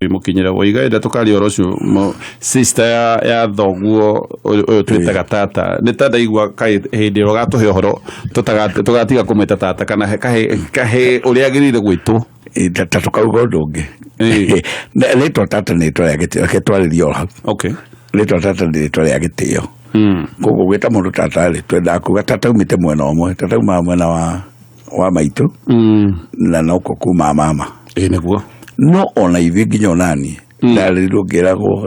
mukinyira woiga ida tukari orocio sister ya thoguo oyo twitaga tata ni tada igwa kai hindi rogatuhe horo tugatiga kumeta tata kana kahe uria agirire gwitu tata tukauga ndungi letwa tata ni twa gitwaririo ha okay letwa tata ni twa ya gitio kogo gwita mundu tata ri twenda kuga tata umite mwena omwe tata uma mwena wa maitu na no kuma mama niguo no ona ivi nginya onani ndarirwo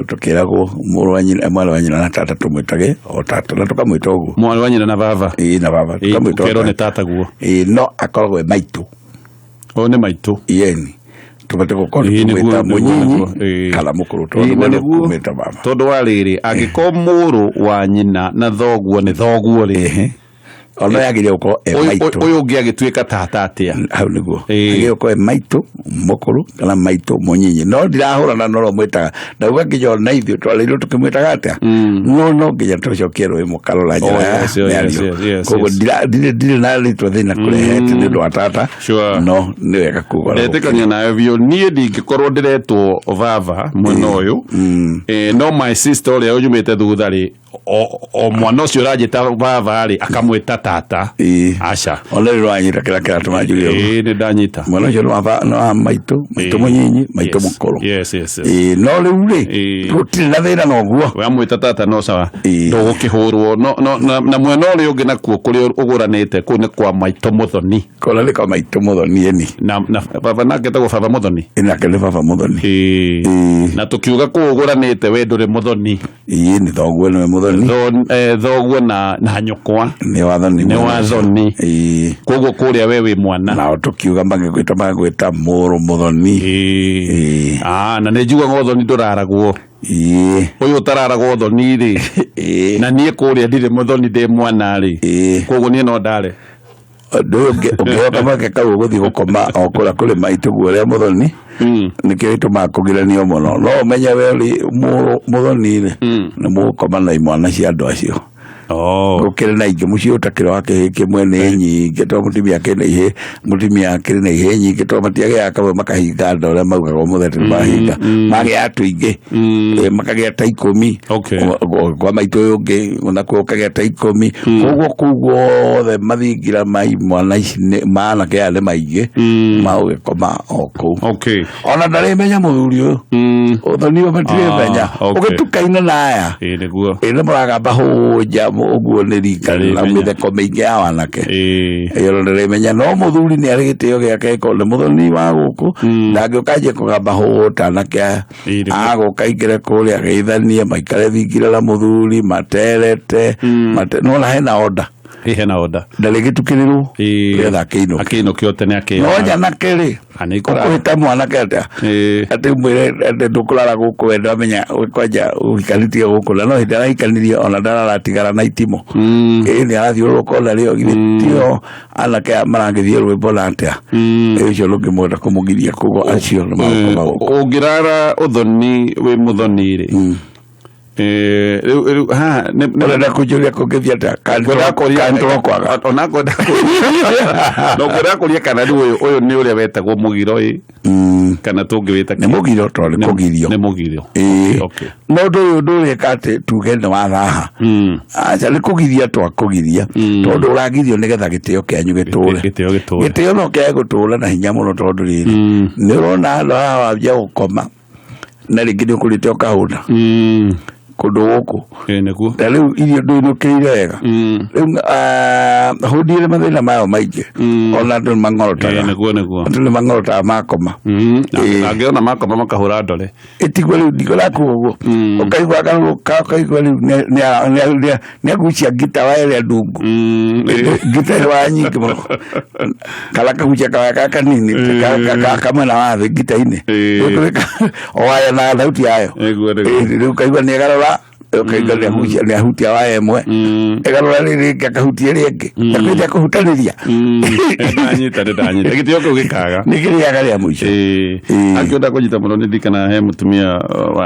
tukiragwo muru wa nyina mwana wa nyina na tata tumwitage o tata na tukamwita uguo mwana wa nyina na baba na baba tukamwita kero ni tata guo no akoragwo maitu o ni maitu yeni tubate gukora tumwita munyinyi kala mukuru tumwita baba todo wariri agiko muru wa nyina na thoguo ni thoguo ri ono yagire uko maitu oyo ngi agitweka tata atia hau niguo agire uko maitu mukuru kana maitu munyinyi no ndirahura na noro mwitaga ndauga nginya na ithio twalirwo tukimwitaga atia no nginya tucokerwo mukarora njira kogo ndire na ritwa thina kurehete ni ndo atata no ni wega kuga etekania nayo bio nie ndingikorwo ndiretwo baba mwena uyu no my sister ole ujumete thuthari o mwana ucio rajita baba ri akamwita tata aca ole rwanyita kila tumajurio ni ndanyita mwana ucio no maitu munyinyi maitu mukuru yes no riu ri gutire na thina no guo we amwita tata no sawa ndugukihurwo no na mwena uri ungi nakuo kuri uguranite ku ni kwa maitu muthoni kola ni kwa maitu muthoni eni na baba nake tago baba muthoni inake ni baba muthoni na tukiuga ku uguranite we nduri muthoni ni thoguo ni muthoni thoguo na nyokwa ni wathoni koguo kuria wewe mwana na tukiuga magwita muru muthoni na ne njigua ngothoni nduraragwo uyu tararagwo thoni ri na nie kuria ndire muthoni ndi mwana ri koguo nie no ndare ungeoka makekau guthi gukoma okura kuri maitu guoria muthoni nikio ituma kugiranio muno no menya we ri muthoni ri ni mukoma na imwana cia andu acio gukire na ingi mucio utakire wake kimwe nyingi to mutimia kene ihe mutimia kire na ihe nyingi to matiage akawe makahinga ndore maugaga muthete mahinga mage atu ingi makagia ta 10 kwa maitu yungi ona kuokagia ta 10 kugo the mathingira mai mwana icine mana ke ale maingi mauge koma oku ona ndare menya muthuri uyu uthoni ometire menya ugetukaina naya niguo ene muragamba hoja uguo ni rikana mitheko maingi ya wanake iyo ndire menya no muthuri ni ari gitio giake ko le muthoni wa guku ndangiokaje kugamba hota nake agukaigire kuria geithania maikare thingira la muthuri materete no na hena oda ndalegitukiriru getha akino kiote ne akio noja nakeri aniko mwana kata ati mwire ati dukulara guku wenda menya kwaja ukalitie guku no hidara ikanirie ona ndara tigara na itimo ni arathio kola rio gitio anake marangithie rwimbo lantia ejo lugi mwenda kumugiria kugo acio ungirara uthoni we muthoni ri nenda kujulia kugithia ta kantora kwaga ona ngoda no kwera kuria kana uyu ni uria wetagwo mugiro kana tungwita ni mugiro to ni kugirio ni mugiro okay no ndu kate tugende wa thaha acha ni kugiria to akugiria tondu uragirio nigetha gitio kianyu giture gitio no kia gutura na hinya muno tondu riri ni urona hawa bya gukoma na ringi ukurite okahunda kundu guku niguo riu irio nduinukire wega riu hudire mathina mayo maingi ona ndu mangorotaga niguo ndu mangorotaga makoma angiona makoma makahura ndore itigwe riu ndikora kuguo ukaigwa kaigwa riu ni agucia gita wa ile ndungu gita wa nyingi muno kala kagucia kawaka kanini kama na wa gita ine oya na thauti yayo riu kaigwa ni garora kaigwa ni ahutia wa emwe egarora riri kahutia ringi nakwenda kuhutaniria ndanyita gitio ko gikaga nikiriaga ria muico akionda kunyita muno ndikana he mutumia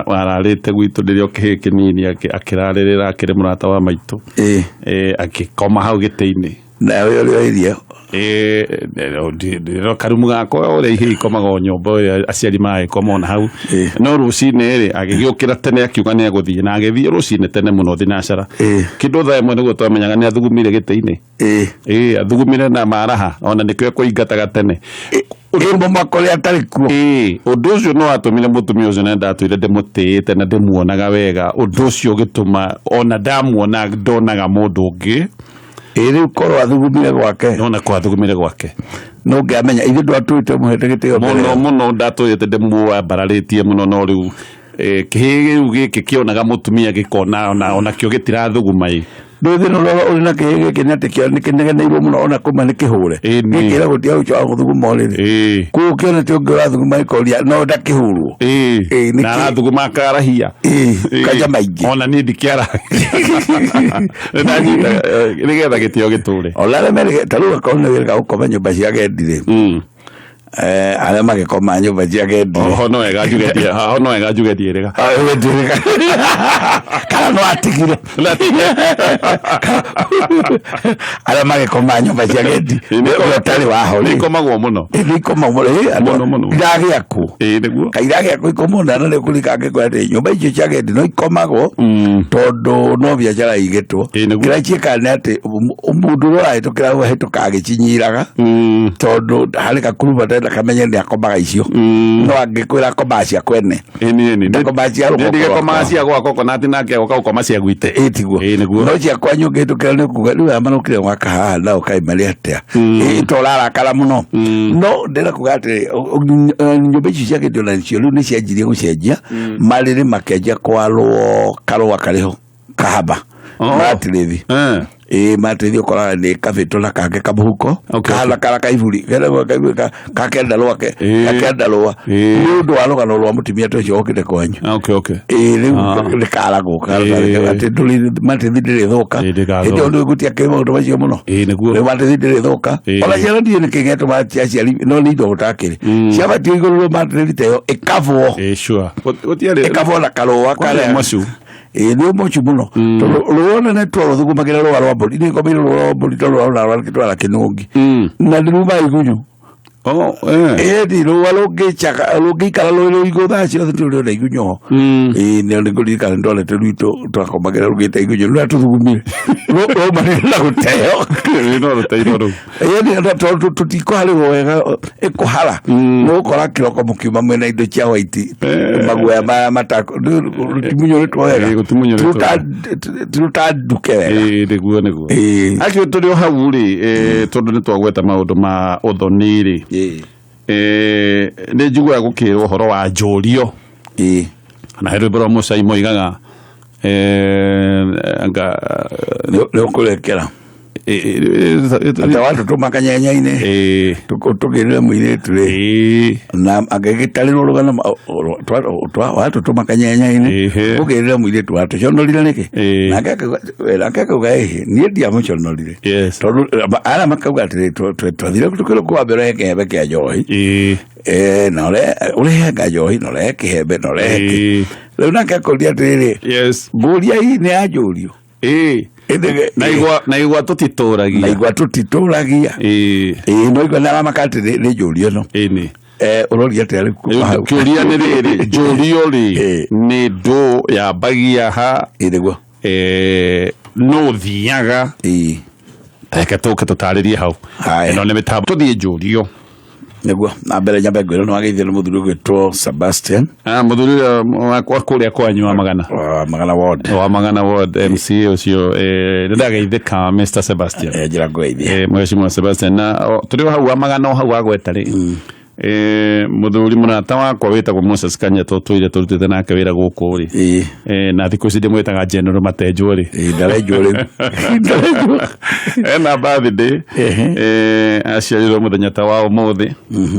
wararite gwitu ndirio kihiniki nini akirarerera akire murata wa maitu akikoma hau gite-ini na yo irio ndiro karumu gako ore ihi komago nyombo aciari mai komona hau no rucine ri agigiukira tene akiuga ne guthie na agithie rucine tene muno thinacara kindu tha imwe niguo twamenyaga ne athugumire giteini athugumire na maraha ona nikwe kuingataga tene urimo makole atari kuo undu ucio no atumire mutumia ucio na ndatwire ndimutite na ndimuonaga wega undu ucio gituma ona ndamuona ndonaga mundu ungi iri korwo athugumire gwake nona kwa athugumire gwake no ngamenya ithu ndwatwite muhete gitio muno ndatwite ndimuwa bararitie muno no riu kihigiu giki kionaga mutumia gikona ona kio gitirathugumai nduthi no uri na kihige kinete kio nikinegeneirwo muno ona kuma ni kihure gikira gutia ucho guthuguma uriri ku kiona ti ungi urathuguma ikoria no ndakihurwo na arathuguma akarahia kaja maingi ona ni ndikiara ndanyita nigetha gitio giture olale mere taruga kone wega ukoma nyumba cia gendire ale magikoma nyumba cia gendire no wega njugetie rega kana no atigire ale magikoma nyumba cia gendire niko tari waho nikomagwo muno muno iragia ku niguo kairagia ku ikomona na kulika ngegwate nyumba icio cia gendire no ikomagwo tondu no biacara igitwo kirachieka ne ati umundu ro tukira hituka agichinyiraga tondu harika kuruba tenda kamenya ndi akomaga icio no angikwira komacia kwene ni komacia ro ndi komacia gwa coconut nake ukoma cia gwite etiguo no cia kwanyu ngitukira ni kuga riu amanukire gwaka haha na ukaimari atia itorara kala muno no ndira kuga ati nyumba icio cia gitio na cio riu ni cianjirie gucenjia mariri makenja kwarwo karwa kariho kahaba matirithi matirithi ukora ni kabito na kage kabuhuko kana kala kaivuri kakenda lwake kakenda lwa ndu alogano lwa mutimia tocio okite kwanyu ni kala guka ati nduli matirithi ndiri thuka ito ndu gutia kema undu macio muno ni matirithi ndiri thuka ola yera ndi ni kingeto matia ciari no ni ndo utakiri ciaba tiguru matirithi teyo ikavwo sure gutiare ikavwo na kalwa kala macu ni mochu muno ruona ne toro thugumagira rwa rwa bodi ni komiro rwa bodi toro rwa kitwala kinungi na nduma igunyu di rwa loge chaka loge kala lo igotha cio toro le igunyo ne ngoli kala ndole teruito twakomagira rugita igunyu rwa tuthugumire ro mari la guteo no ro teiro ro ni ndo toro tutiko hali wega ekuhala no kora kiroko mukiuma mwena indo cia white maguya ma matako timunyo retwa wega tuta duke wega niguo akio turi hau ri tondu ni twagweta maundu ma uthoni ri ni njigua gukirwo horo wa njurio na heru bro musai moigaga anga leo kulekera ata watu tumakanyanya-ine tukirire muiretu ri na agegitariro rugana watu tumakanyanya-ine tukirire muiretu watu conorire niki nake kuga nie ndia muconorire tondu ara makauga atiri twathire tukire kwa mbere kihembe kia njohi na urehenga njohi na urehe kihembe na urehe riu nake akuria atiriri nguria hii ni ya njurio na igwa tutituragia no igwa na makati ni njurio no ni urori atari kuria ni riri njurio ri ni ndu ya bagia ha niguo no thiaga teke tuke tutaririe hau no ni mitambo tuthie njurio niguo na mbere nyambe ngwiro no ageithie no muthuri gwitwo Sebastian muthuri wakwa kuria kwanyu wa magana ward MC ucio ndageithika Mr Sebastian njira ngweithie mheshimiwa Sebastian na turi hau wa magana hau agweta ri muthuri munata wakwa witagwo Moses Kanyeto tuire turutite nake wira guku ri na thiku ici ndimwitaga General Matenjo ri ndarenjo ri na birthday aciarirwo muthenya ta wa umuthi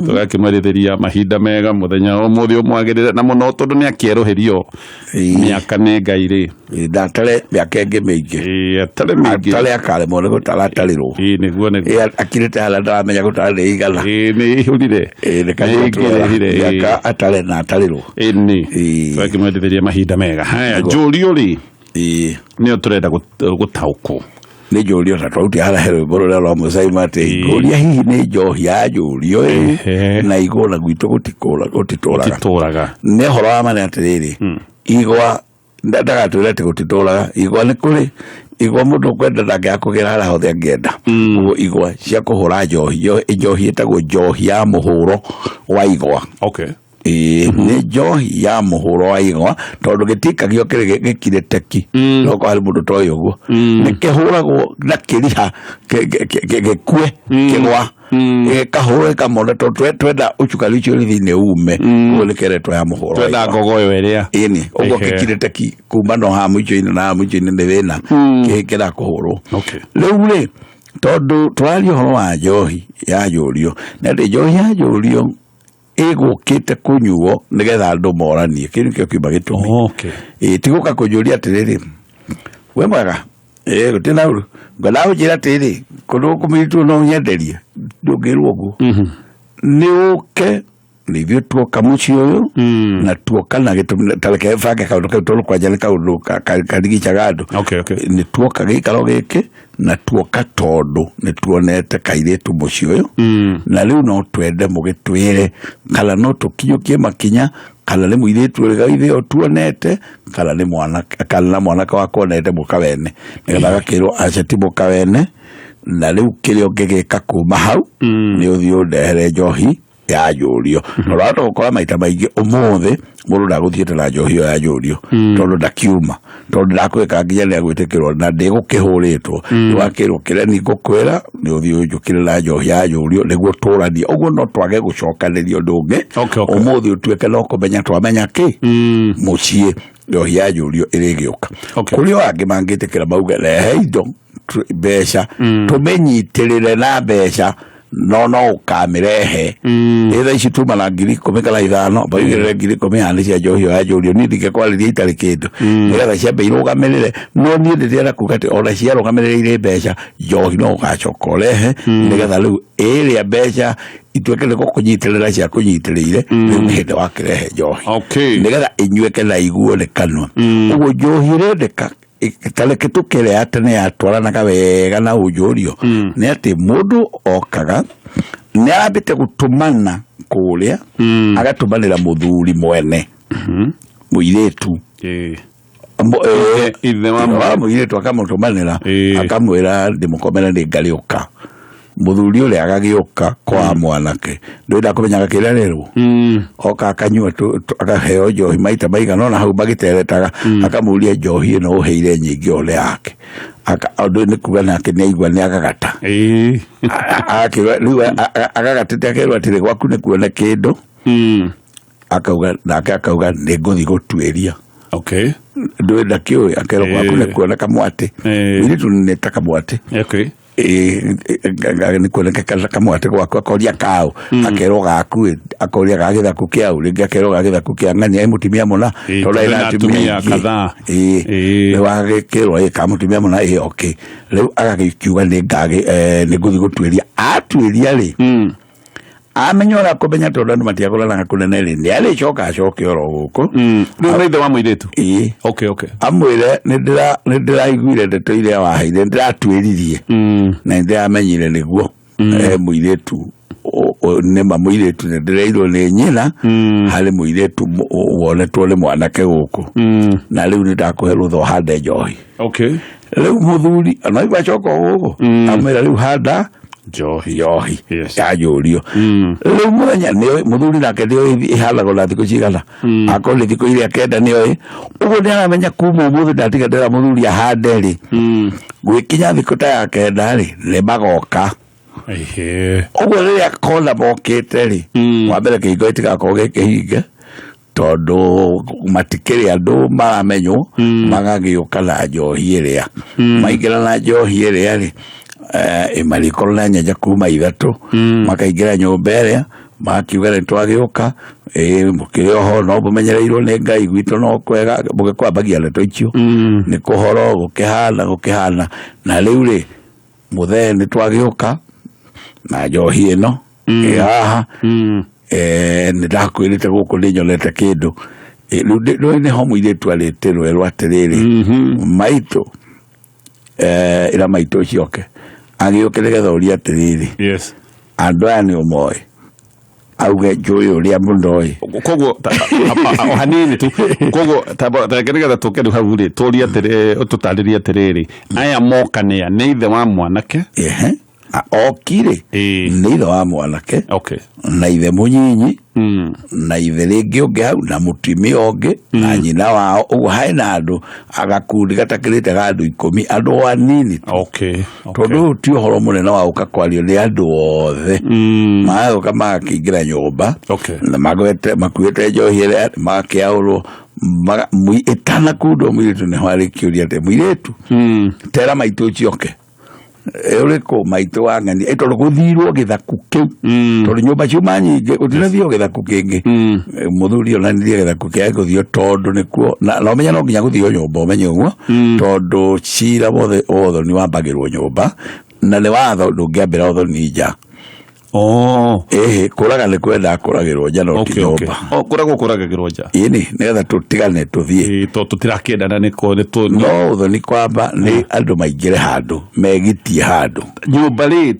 tugakimarithiria mahinda mega muthenya umuthi umwagirire na muno tondu ni akieruhirio miaka ni Ngai ri ndatare miaka ingi mingi atare akale mone gutaratariru niguo akirite hala ndamenya gutarire igana ni ihurire yaka atale na ataliro ni twakimarithiria mahinda mega haya njurio ri ni turenda gutauko nĩ njorio ta twauti hala hero boro lwa Musai mate ngoria hihi nĩ njohi ya njorio na igona gwitũ gũtitũraga nĩ horo wa mane atiriri igwa ndagatwĩra atĩ gũtitũraga igwa nĩ kũrĩ igwa mũndũ kwenda ndangĩakũgera hala hothe angĩenda ũguo igwa cia kũhũra njohi ĩtagwo njohi ya mũhũro wa igwa nĩ njohi ya mũhũro wa igwa tondũ gĩtikagio kĩrĩ gĩkire teki no kwa mũndũ toĩ ũguo nĩ kĩhũragwo na kĩriha gĩkue kĩgwa kahũrwo kamone tondũ twenda ũcukaricio thĩinĩ ume ũguo nĩ kĩretwo ya mũhũro twenda ngogoyo ĩrĩa ĩni ũguo gĩkire teki kuma no ha mũico-inĩ na mũico-inĩ nĩ wĩna kĩhĩkĩra kũhũrwo rĩu rĩ tondũ twaria ũhoro wa njohi ya njũrio na atĩ njohi ya njũrio ĩgũkĩte kũnyuo nĩgetha andũ moranie kĩu nĩkĩo kiuma gĩtũmi tigũka kũnjũria atĩrĩrĩ we mwega gũtirĩ na ũru ngona ũnjĩra atĩrĩrĩ kũndũ kũmĩritwo no nyenderie ndũngĩrwo ũguo nĩ ũke nĩ ithuĩ tuoka mũciĩ ũyũ na tuoka na gĩtũmi tareke bange kaũndũ kau tondũ kwanja nĩ kaũndũ karigicaga andũ nĩ tuoka gĩikaro gĩkĩ na tuoka tondũ nĩ tuonete kairĩtu mũciĩ ũyũ na rĩu no twende mũgĩtwĩre kana no tũkinyũkie makinya kana nĩ mũirĩtu ũrĩa ithe o tuonete kana nĩ mwanake wa kuonete mũkawene nĩgetha agakĩrwo aca ti mũkawene na rĩu kĩrĩa ũngĩgĩka kuma hau nĩ ũthiĩ ũndehere njohi ya njũrio no rata gũkora maita maingĩ ũmũthĩ mũndũ ndagũthiĩte na njohi ya njũrio tondũ ndakiuma tondũ ndakwĩka nginya nĩ agwĩtĩkĩrwo na ndĩgũkĩhũrĩtwo wakĩrwo kĩrĩa nĩ ngũkwĩra nĩ ũthiĩ ũnjũkĩre na njohi ya njũrio nĩguo tũranie ũguo no twage gũcokanĩrio ũndũ ũngĩ ũmũthĩ ũtuĩke no kũmenya twamenya kĩ mũciĩ njohi ya njũrio ĩrĩgĩũka kũrĩ o angĩ mangĩtĩkĩra mauge rehe indo mbeca tũmĩnyitĩrĩre na mbeca no ũkamĩrehe ĩtha ici tuma na 10,000 kana 5 baigĩrĩre 10,000 nĩ cia njohi ya njũrio niĩ ndingĩkwarĩria itarĩ kĩndũ nĩgetha ciambe irũgamĩrĩre no niĩ ndĩrenda kuga atĩ ona ciarũgamĩrĩire mbeca njohi no ũgacoka ũrehe nĩgetha rĩu ĩrĩa mbeca ituĩke nĩ gũkũnyitĩrĩra cia kũnyitĩrĩire rĩu hĩndĩ wakĩrehe njohi nĩgetha inyuĩke na iguo nĩ kanua ũguo njohi ĩrendeka tareke tukere atene yatwaranaga wega na ũnjũrio nĩ atĩ mũndũ okaga nĩ arambĩte gũtũmana kũrĩa agatũmanĩra mũthuri mwene mũirĩtu mũirĩtu akamũtũmanĩra akamwĩra ndĩmũkomere nĩ ngarĩũka mũthuri ũrĩa agagĩũka kwa mwanake ndũĩnda kũmenyaga kĩrĩa rĩrwo oka akanyua akaheo njohi maita maigana na hau magĩteretaga akamũria njohi ĩno ũheire nyingĩ ole yake ũndũ nĩ kuga nake nĩ aigua nĩ agagata rĩu agagatĩte akerwo atĩrĩ gwaku nĩ kuona kĩndũ nake akauga nĩ ngũthiĩ gũtuĩria ndũĩnda kĩũĩ akerwo gwaku nĩ kuona kamwatĩ mũirĩtu nĩ ta kamwatĩ nĩ kuoneka kamwatĩ gwaku akoria kaũ akerwo gaku akoria ga gĩthaku kĩau rĩngĩ akerwo ga gĩthaku kĩa ng'ania mũtumia mũna tondũ ena atumia kadhaa wagĩkĩrwo ka mũtumia mũna rĩu agagĩkiuga nĩ ngũthiĩ gũtuĩria atuĩria rĩ amenya ũrĩa kũmenya tondũ andũ matiakũranaga kũnene rĩ nĩ arĩcoka acoke oro gũkũ rĩu ithe wa mũirĩtu amwĩre nĩ ndĩraiguire ndeto iria waheire ndĩratuĩririe na nĩ ndĩramenyire nĩguo mũirĩtu nĩma mũirĩtu nĩ ndĩreirwo nĩ nyina harĩ mũirĩtu wonetwo nĩ mwanake gũkũ na rĩu nĩ ndakũhe rũtha hande njohi rĩu mũthuri anaigua acoka gũkũ amwĩra rĩu handa njohi ya njũrio rĩu mũthenya mũthuri nake nĩoĩ ĩhandagwo na thikũ cigana akorwo nĩ thikũ iria kenda nĩoĩ ũguo nĩ aramenya kuma ũmũthĩ ndatiganĩra mũthuri ahande rĩ gwĩkinya thikũ ta ya kenda rĩ nĩ magoka ũguo rĩrĩa kona mokĩte rĩ wa mbere kĩhingo gĩtigakorwo gĩkĩhinge tondũ matikĩrĩ andũ maramenywo magagĩũka na njohi ĩrĩa maingĩra na njohi ĩrĩa rĩ marĩkorwo na nyanja kuma 3 makaingĩra nyũmba ĩrĩa makiuga nĩ twagĩũka mũkĩrĩ oho no mũmenyereirwo nĩ Ngai gwitũ no kwega mũgĩkwambagia ndeto icio nĩ kũhoro gũkĩhana na rĩu rĩ mũthee nĩ twagĩũka na njohi ĩno haha nĩ ndakwĩrĩte gũkũ nĩ nyonete kĩndũ rĩu nĩho mũirĩtu arĩtĩrwo erwo atĩrĩrĩ maitũ ira maito cioke agĩũkĩre gethoria atĩrĩrĩ yes andũ aya nĩ ũmoĩ auge njũĩ ũrĩa mũno ĩ koguo o hanini tu koguo tagerega tũkĩrĩ hau rĩ tũria atĩrĩ ũtũtarĩria atĩrĩrĩ aya moka nĩ ithe wa mwanake okire nĩ ithe wa mwanake okay na ithe mũnyinyi na ithe rĩngĩ ũngĩ hau na mũtumia ũngĩ na nyina wao ũguo haĩ na andũ agakundi gatakĩrĩte ga andũ 10 andũ anini okay tondũ ti ũhoro mũnene wa ũka kwario nĩ andũ othe magũka magakĩingĩra nyũmba na makuĩte njohi ĩrĩa magakĩaũrwo ĩtanakundwo mũirĩtu nĩ harĩ kĩũria atĩ mũirĩtu tera maitũ cioke uriko maito wangani tondũ gũthirwo gĩthaku kĩu tondũ nyũmba ciuma nyingĩ gũtinathio gĩthaku kĩngĩ mũthuri onanirie gĩthaku kĩa gũthio tondũ nĩkuo na ũmenya no nginya gũthio nyũmba ũmenye ũguo tondũ cira wothe ũthoni wambagĩrwo nyũmba na nĩ watho ndũngĩambĩra ũthoni nja kũraga nĩ kwenda kũragĩrwo nja no ti nyũmba kũragagĩrwo nja ĩni nĩgetha tũtigane tũthiĩ tũtirakĩendana no ũthoni kwamba nĩ andũ maingĩre handũ megitie handũ nyũmba rĩ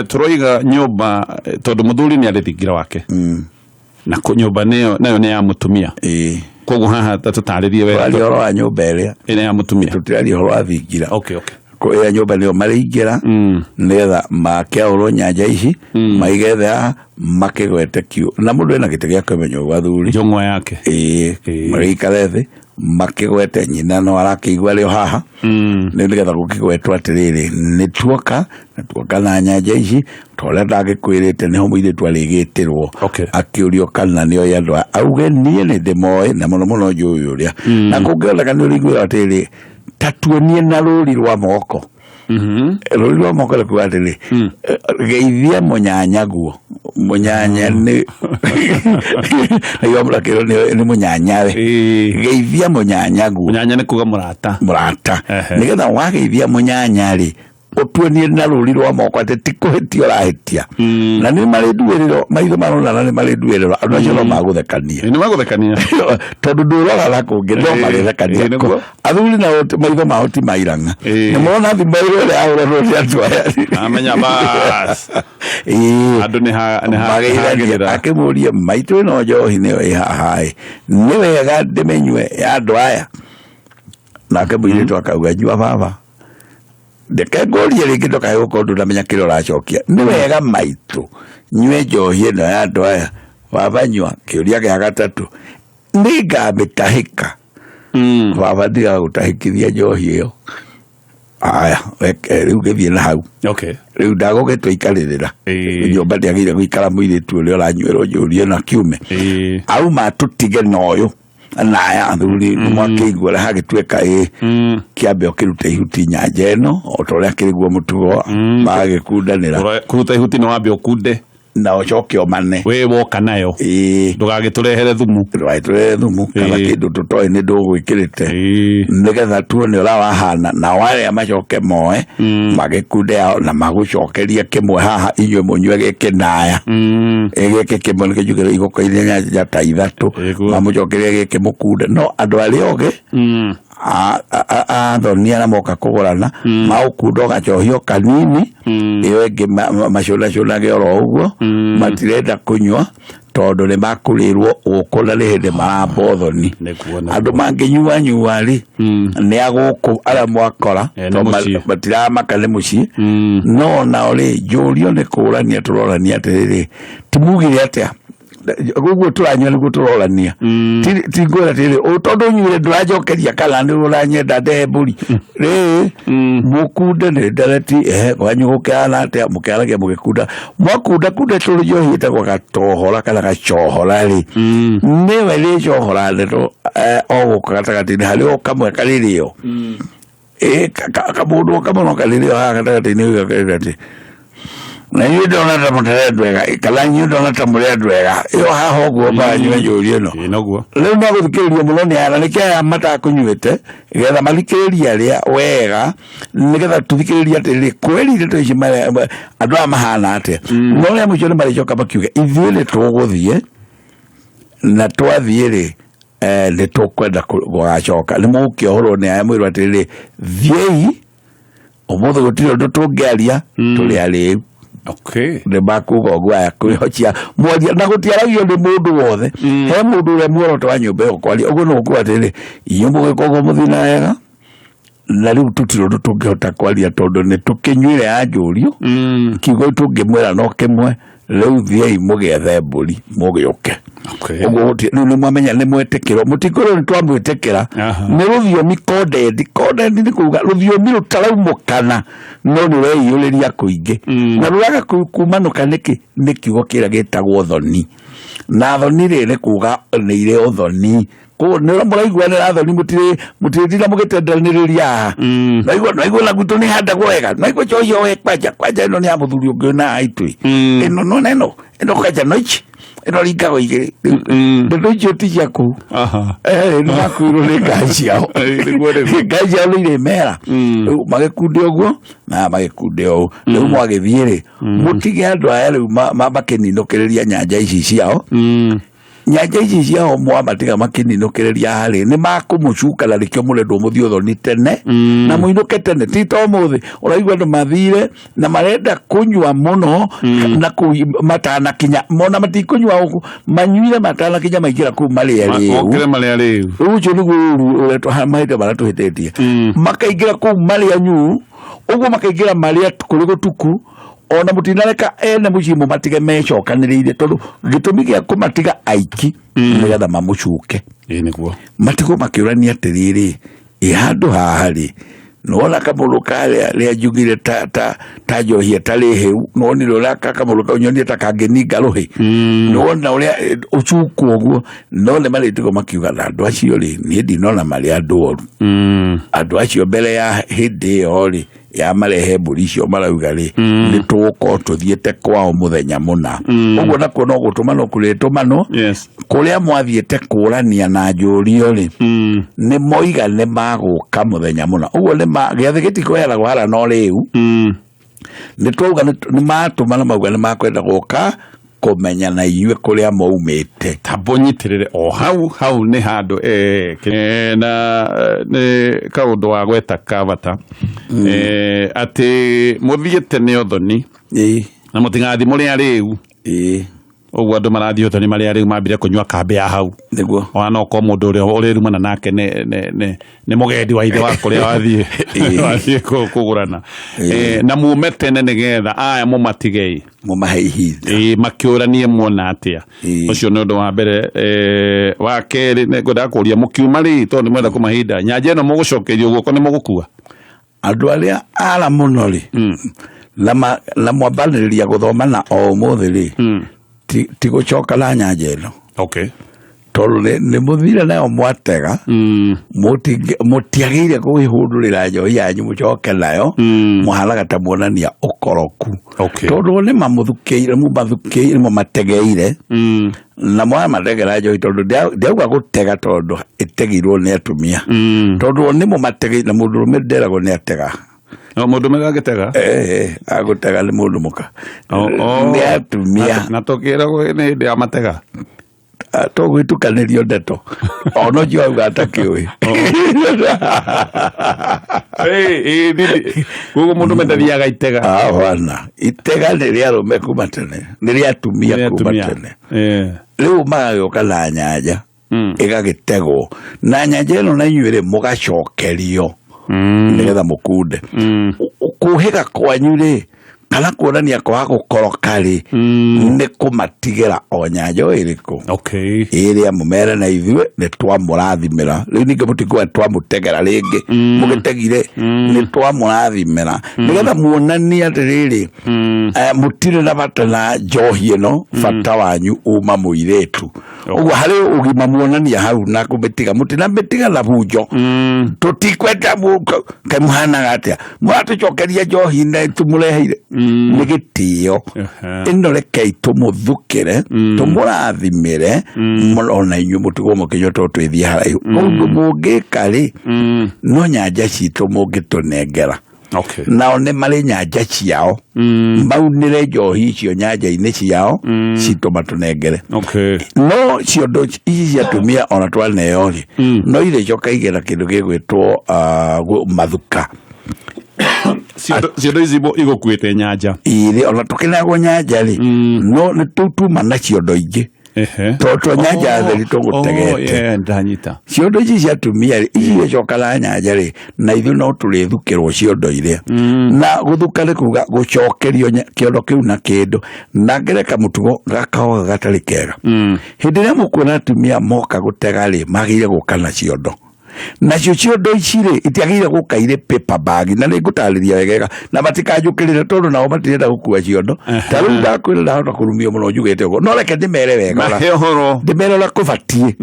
tũroiga nyũmba tondũ mũthuri nĩ arĩ thingira wake na nyũmba nayo nĩ ya mũtumia koguo haha tũtarĩrie wega ũhoro wa nyũmba ĩrĩa ĩrĩ ya mũtumia tũtirari ũhoro wa thingira okay ya nyũmba nĩyo marĩingĩra nĩgetha makĩaũrwo nyanja ici maigetha makĩgwete kiũ na mũndũ ena gĩtĩ gĩa kũmenya gwa thuri njong'wa yake marĩikare thĩ makĩgwete nyina no arakĩigua rĩo haha nĩgetha gũkĩgwetwo atĩrĩrĩ nĩtuoka na nyanja ici tũrĩa ndagĩkwĩrĩte nĩho mũirĩtu arĩgĩtĩrwo akĩũrio kana nĩoĩ andũ auge niĩ nĩ ndĩmoĩ na mũno mũno njũĩ ũrĩa na kũngĩoneka nĩ ũrĩiguĩra atĩrĩrĩ tatuonie na rũri rwa moko rũri rwa moko rĩkuga atĩrĩ geithia mũnyanyaguo mũnyanya nĩ ayomũrakĩrwo nĩ mũnyanyawe geithia mũnyanyaguo mũnyanya nĩ kuga mũrata nĩgetha wageithia mũnyanya-rĩ ũtuonie na rũri rwa moko atĩ ti kũhĩtia ũrahĩtia na nĩ marĩ nduĩrĩro maitho maronana nĩ marĩ nduĩrĩro andũ acio no magũthekania tondũ ndũrora na kũngĩ no magĩthekania athuri na maitho mao ti mairanga nĩ mona thimbairwo ĩrĩa ahũranwo nĩ andũ aya amenya bas andũ nĩ magĩithania akĩmũria maitũ ĩno njohi nĩyo ĩ haha nĩ wega ndĩmenyue ya andũ aya nake mũirĩtu akauga njua baba ndeke ngoria rĩngĩ ndokahe gũkorwo ndũnamenya kĩrĩa ũracokia nĩ wega maitũ nyue njohi ĩno ya andũ aya baba nyua kĩũria gĩa gatatũ nĩ ngamĩtahĩka baba ndigagũtahĩkithia njohi ĩyo aya rĩu gĩthiĩ na hau rĩu ndagũgĩtwo ikarĩrĩra nyũmba ndĩagĩrĩire gũikara mũirĩtu ũrĩa ũranyuĩrwo njũri ĩno akiume auma tũtige na ũyũ na aya athuri mwakĩigua ũrĩa hagĩtuĩka kĩambe ũkĩruta ihuti nyanja ĩno o ta ũrĩa kĩrĩguo mũtugo magagĩkundanĩra kũruta ihuti nĩ wambe ũkunde na ũcoke ũmane wĩ woka nayo ndũgagĩtũrehere thumu kana kĩndũ tũtoĩ nĩ ndũgwĩkĩrĩte nĩgetha tuone ũrĩa wahana na warĩa macoke moe magĩkunde yao na magũcokeria kĩmwe haha inyuĩ mũnyue gĩkĩ naya gĩkĩ kĩmwe nĩkĩnjugĩrwo igũka-inĩ nyanja ta ithatũ mamũcokeria gĩkĩ mũkunde no andũ arĩa ogĩ athonia na moka kũgũrana maũkunda ũgacohio kanini ĩyo ĩngĩ macũnacũnage oro ũguo matirenda kũnyua tondũ nĩ makũrĩrwo gũkũ na nĩ hĩndĩ maramba ũthoni andũ mangĩnyuanyua-rĩ nĩ agũkũ arĩa mwakora matiramaka nĩ mũciĩ no nao-rĩ njũrio nĩ kũrania tũrorania atĩrĩrĩ timugire atĩa guguo turanyua niguo turorania ti ngwĩra atĩrĩ tondũ nyuire ndũranjokeria kana nĩ ũranyenda ndehe mbũri rĩ mũkunde nĩ ndereti kwanyugũkĩana atĩa mũkĩaragia mũgĩkunda mwakunda tũrĩ njohi ĩtagwo gatohora kana gacohora-rĩ nĩwe rĩcohora ndeto o gũkũ gatagatĩ-inĩ harĩ o kamwe karĩrĩo kamũndũ kamwe no karĩrĩo haha gatagatĩ-inĩ gatagatĩ na yũ ndona ta mũtere ndwega kana yũ ndona ta mũrĩa ndwega ĩyo haha ũguo banyue njũri ĩno rĩu no gũthikĩrĩrio mũno nĩ aya nĩkĩo aya matakũnyuĩte getha mathikĩrĩria arĩa wega nĩgetha tũthikĩrĩrie atĩrĩrĩ kweri ndeto ici andũ aya mahana atĩa no rĩa mũico nĩ marĩcoka makiuga ithuĩ nĩ tũgũthiĩ na twathiĩ-rĩ nĩ tũkwenda gũgacoka nĩ mũgũkĩohorwo nĩ aya mwĩrwo atĩrĩrĩ thiĩi Omothe gutire undu tungiaria tuli ariu. Okay. Ne bakuga gwaya kwihocia mwaria na gutiaragio ni mundu wothe. He mundu ure muoroto wa nyumba yo kwali uguo no kwatire iyo mugikorwo muthina wega. Na riu tutire undu tungihota kwaria tondu ni tukinyuire anjurio. Kiugo tungimwira no kimwe. Riu thiei mugethe mburi mugioke. Okay. Uguo ni mwamenya ni mwetekero mutikoro ni twamwetekera ni ruthiomi coded ni kuga ruthiomi rutaraumukana no ni reiyuriria kuingi na ruraga kumanuka ni kiugo kira gitagwo thoni na thoni ri ni kuga ni ire uthoni ko ni muraigua ni thoni mutire mugitendaniriria naigua na gutu ni handa gwega naigua choyo we kwaja ino ni amuthuri ungi na aitwi ino no neno ino kaja noichi ino ringago igiri ndu icio ti ciaku ni makwirwo ni ngai ciao ngai ciao ni ire mera magikunde uguo na magikunde o riu mwagithie ri mutige andu aya riu mabakininukiriria nyanja ici ciao nyanja ici ciao mwamatiga makininukiriria hari ni makumucuka na rikio murendo muthio thoni tene na muinuke tene tito muthi uraigua andu mathire na marenda kunywa muno na matana kinya mona matikunywa uku manyuire matana kinya maigira ku mali ari okire mali ari ucio ni ureto hamaite baratu hetetie makaigira ku mali anyu uguo makaigira mali kuri gutuku ona mutinareka ene mucimu matige mecokaniriire tondu gitumi gia kumatiga aiki nigetha mamucuke niguo matigo makiurania atiriri ihandu hahari nona kamuru kale ria jugire ta johia tari heu noni ruraka kamuru kaunyonie ta kangeninga ruhi nona uria ucuku uguo none maritigo makiuga na andu acio ri ni ndinona mari andu oru andu acio mbere ya hindi yo ri ya marehe mburi icio marauga ri ni tuko tuthiete kwao muthenya muna uguo nako no gutuma no kuretumano kuria mwathiete kurania na njurio ri ni moiga ni maguka muthenya muna uguo ni giathe gitikoera gwara no riu ni twauga ni matuma na mauga ni makwenda guka kumenya na inyue kuria maumite tabonyitirire o hau ni handu na ni kaundu wa gweta kavata ati muthiete ni othoni na mutingathi muri ariu uguo andu marathi othoni mari ariu mambire kunywa kambe ya hau niguo ona ko mundu uria urirumana nake ni mugendi wa ithe wa kuria wathie kugurana na mumete nigetha aya mumatigei mumaheihi makiuranie muona atia ucio ni undu wa mbere wa keri ngoda kuria mukiuma ri tondu mwenda kumahinda nyanja ino mugucokerio guko ni mugukua andu aria ala muno ri na mwambaniriria guthoma na o muthi ri ti gucoka la nyanja ino okay tondu ni muthire nayo mwatega mutiagire kuihundurira njohi yanyu mucoke nayo muharaga ta muonania ukoroku tondu ni mamuthukiire mumategeire na mwa mategera njohi tondu ndiauga gutega tondu itegirwo ni atumia tondu ni mumategeire na mundu rumirderagwo ni atega no mundu megagitega agutega ni mundu muka ni atumia na tokira ni ndi amatega to gwitukanĩrio ndeto ono jo auga atakiwe gugu mundu mendathiaga itega wana itega niria rume kuma tene niria atumia kuma tene riu magagioka na nyanja igagitegwo na nyanja ino na inyuire mugacokerio nigetha mukunde kuhiga kwanyu ri kana kuonania kwa gukoroka ri ni kumatigera o nyanja iriku iria mumere na ithue ni twamurathimira riu ninge mutigwa twamutegera ringi mugitegire ni twamurathimira nigetha muonania atiriri mutire na bata na njohi ino bata wanyu uma muiretu uguo hari ugima muonania hau na kumitiga mutina mitiga na bunjo tutikwenda kamuhana gatia mwatucokeria njohi na tumureheire nigitio ino rekei tumuthukire tumurathimire ona inyu mutigwo mukinyoto twithie haraihu undu mungika ri no nyanja citu mungitunengera nao ni mari nyanja ciao maunire njohi icio nyanja-ini ciao citu matunengere no ciondo ici ciatumia ona twaneo ri no ire coka igera kindu gigwitwo mathuka ciondo ici igukuite nyanja ire ona tukinagwo nyanja ri no ni tutuma na ciondo ingi toto nyanja theri tugutegete ndanyita ciondo ici cia tumia ri ici cokala nyanja ri na ithu no turithukirwo ciondo ire na guthukane kuga gucokerio kiondo kiu na kindu na ngereka mutugo gakaoga gatari kega hindi ria mukuona tumia moka gutega ri magire gukana ciondo nacio ciondo ici ri itiagire gukaire paper bag na ni ngutariria wegega na matikajukirire tondu nao matirenda gukua ciondo taru ndakwira ndahota kurumio muno njugite ugo no reke ndimere wega ndimere la kubatie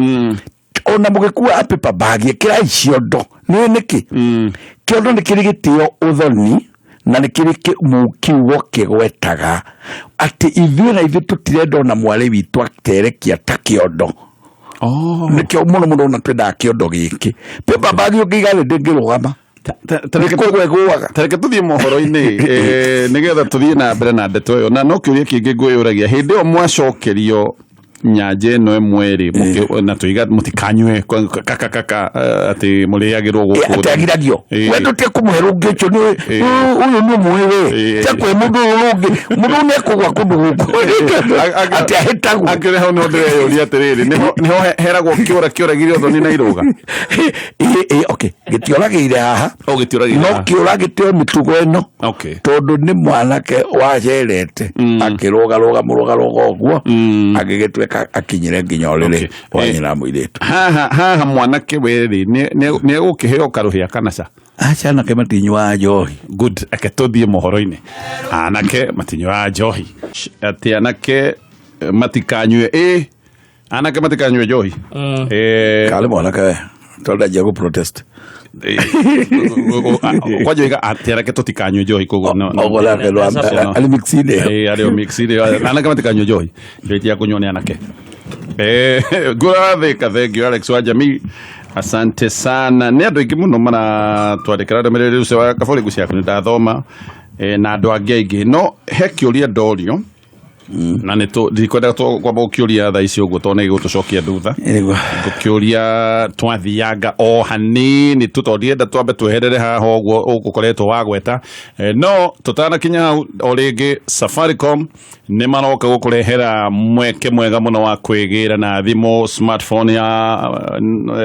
ona mugikua paper bag ikira ciondo ni niki kiondo ni kiri gitio uthoni na ni kiri kiugo kigwetaga ati ithuĩ na ithuĩ tutirenda ona mwari witũ aterekia ta kiondo nikio muno na twenda kiondo giki paper bag ukiga ndingirugama tareke tuthie mohoro-ini nigetha tuthie na mbere na ndeto yo na no kiuria kingi ngwiyuragia hindi o mwacokerio nyanja ino imwe na tuiga mutikanywe kaka ati muriagirwo guku atagiragio wedo te kumuherungi cyo ni uyu ni muiwe takwe mundu ne kugwa kundu guku ati ahitagu akire ho no ndire yuri atiriri niho heragwo kiuragire thoni na iruga okay gitioragire haha gitioragire no kiuragite mitugo eno tondu ni mwanake wacerete akiruga muruga ogwo agigitweka akinyire nginya orire wanyira muiretu haha mwanake weri ni gukiheo karuhia kanaca acha na kema tinywa njohi good aketuthie mohoro-ini anake matinywa njohi ati anake matikanywe anake matikanywe njohi kale mwanake tonda jago protest kwa joiga atera ke totikanywe njohi kogo ogola ke ali mixide ali mixide anake matikanywe njohi ndeti ya kunyone anake gura thank you Alex wa jamii asante sana ni andu ingi muno mana twandikira ndemereri ucio wa kabori gucia kuni ndathoma na andu angi no he kiuria ndorio na neto ndikwenda kwa bokiuria tha icio ugo tone gutucokia ndutha gukiuria twathianga o hanini tutondienda twambe tweherere haha ugo ugukoretwo wagweta no tutana kinya o ringi Safaricom ni maroka gukurehera mweke mwega muno wa kwigira na thimu smartphone ya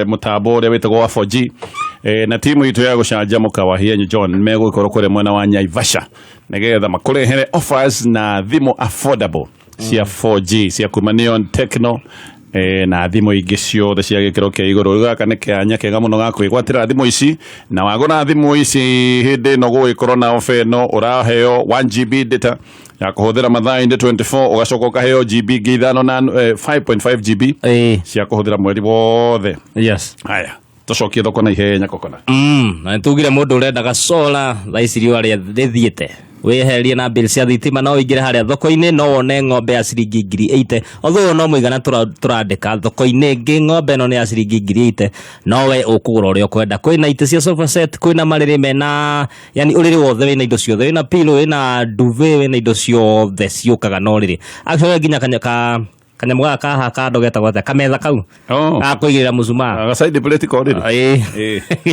mutambo uria witagwo wa 4G na timu itu ya gucanjamuka wa Hienyu John megukoro kure mwena wa Naivasha nigetha makurehere offers na thimu affordable cia 4G cia kuma Neon Techno na thimu ingi ciothe cia gikiro kia iguru gaka ni kianya kega muno ga kwigwatira thimu ici na wagona thimu ici hindi no guikorwo na ofe no uraheo 1GB data ya kuhuthira mathaa 24 ugacoka ukaheo GB githano na 5.5 GB cia kuhuthira mweri wothe yes haya tucokie thoko na ihenya kokona na tugire mundu urendaga sola thaiciri aria thithiete weherie na bill cia thitima no igire haria thoko-ini no wone ng'ombe ya ciringi 80,000 although no muigana turandika thoko-ini ngi ng'ombe no ni ya ciringi 80,000 no we ukugura uria kwenda kwina ite cia sofa set kwina mariri mena yani uriri wothe wina indo ciothe wina pillow wina duvet wina indo ciothe ciukaga no riri actually nginya kanyamu gaka haka ndogeta gwata kametha kau akuigira musuma ga side plate ko riri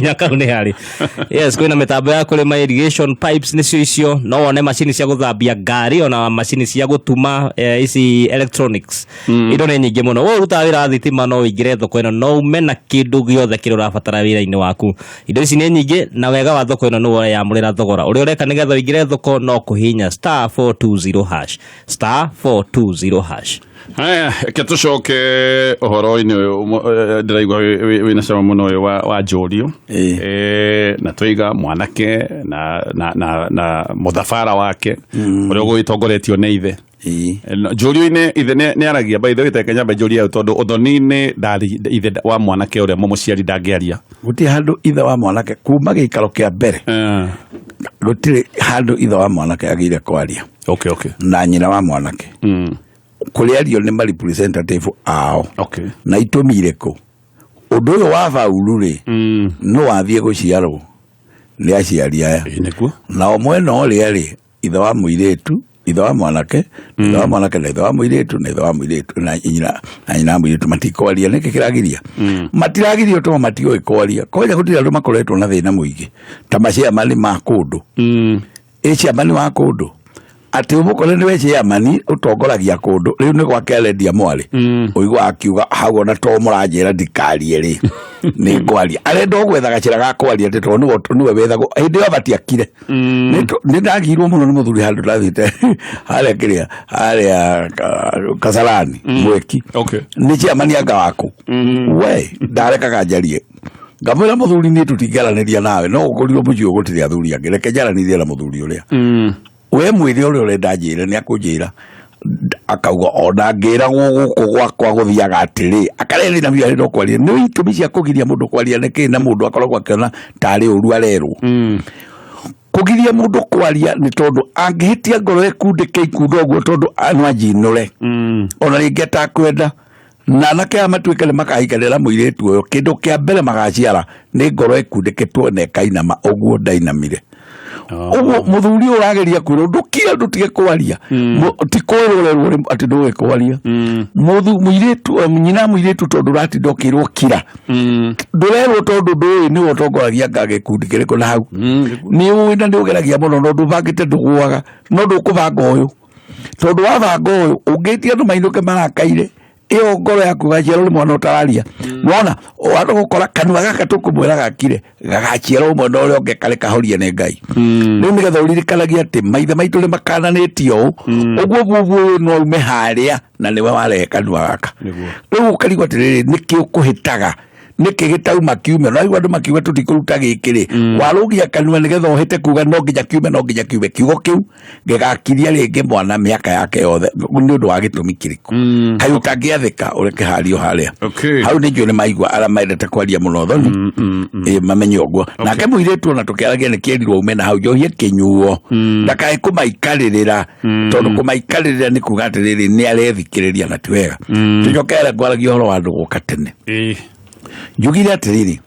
nya kau ni hari yes kwina mitambo ya kurima irrigation pipes nicio icio no wone machine cia guthambia ngari ona machine cia gutuma ici electronics indo ni nyingi muno wo ruta wira thitima no igire thoko ino no mena kindu giothe kiri urabatara wira-ini waku indo ici ni nyingi na wega wa thoko ino no ya murira thogora uri ureka nigetha igire thoko no kuhinya *420# *420#. Haya ketucoke uhoro-ini ndiraigua wina cama muno uyu wa njurio na twiga mwanake na muthabara wake uria gwitongoretio ni ithe njurio-ini ithe ni aragia by the way tekenya njurio tondu uthoni-ini ndari ithe wa mwanake uria mumuciari ndangiaria guti handu ithe wa mwanake kuma gikaro kia mbere gutire handu ithe wa mwanake agire kwaria okay na nyina wa mwanake kuriario ni representative ao na itumire ko undu uyu wa faulu ri no wathie guciarwo ni aciari aya nikuo na omwe no ri ithe wa muiretu ithe wa mwanake ithe wa mwanake na ithe wa muiritu na ithe wa muiritu na nyina muiritu matikwaria niki kiragiria matiragirio to matioi kwaria koja gutira andu makoretwo na thina muingi ta macia mali ma kundu ecia mali ma kundu ati umukore ni weche ya mani utongoragia kundu riu ni gwakelendia mwari uigwa akiuga hago na to muranjira ndikarie ri ni kwaria arenda gwetha gacira ga kwaria ati to niwe wethago hindi yo batiakire ni ndagirwo muno ni muthuri handu ndathite haria Kasarani mweki ni cia mani anga waku we ndarekaga njarie ngamwira muthuri ni tutingaraniria nawe no ukorirwo mucio gutiri athuri angi reke njaranithie na muthuri uria we mwire uria urenda njire ni akunjira akauga ona ngiragwo guku gwakwa guthiaga atiri akareri na bia ndo kwaria ni itumi cia kugiria mundu kwaria niki na mundu akoragwo akiona tari uru arerwo kugiria mundu kwaria ni tondu angihitia ngoro ekundike ikundo guo tondu anwa jinure ona ringi atakwenda na nake amatuike ni makahikanira muiretu uyo kindu kia mbere magaciara ni ngoro ekundikitwo na kainama oguo ndainamire uguo muthuri urageria kwiro ndukira ndutige kwaria ti kwirorerwo ati nduwe kwaria muiretu nyina muiretu tondu rati ndokirwo kira ndurerwo tondu nduwe ni utongoragia ngage kundi kiriko na hau ni wina ndugeragia muno no ndubangite nduguaga no ndukubanga uyu tondu wabanga uyu ungitia andu mainuke marakaire iyo ngoro yaku gaciaro ni mwana utararia wona wano gukora kanua gaka tukumwira gakire gagaciaro mwana uria unge kare kahorie ne Ngai ni nigetha uririkanagia ati maithe maitu ni makananitio uguo gugu no ume haria na niwe ware kanua gaka riu ukarigwa atiriri niki ukuhitaga niki gitauma kiume no igwa andu makiuga tutikuruta gikiri warugia kanua nigetha uhite kuga no nginya kiume kiugo kiu gigakiria ringi mwana miaka yake yothe ni undu wa gitumi kiriku kayu tangiathika ureke hario haria hau ni njone maigwa ara maendete kwaria muno thoni mamenye uguo nake muiretu ona tukiaragia ni kierirwo ume na hau njohie kinyuo ndakae kumaikarĩrĩra tondu kumaikarĩrĩra ni kuga atiriri ni arethikiriria na tiwega tucokere kwaragia horo wa andu guka tene njugire atiriri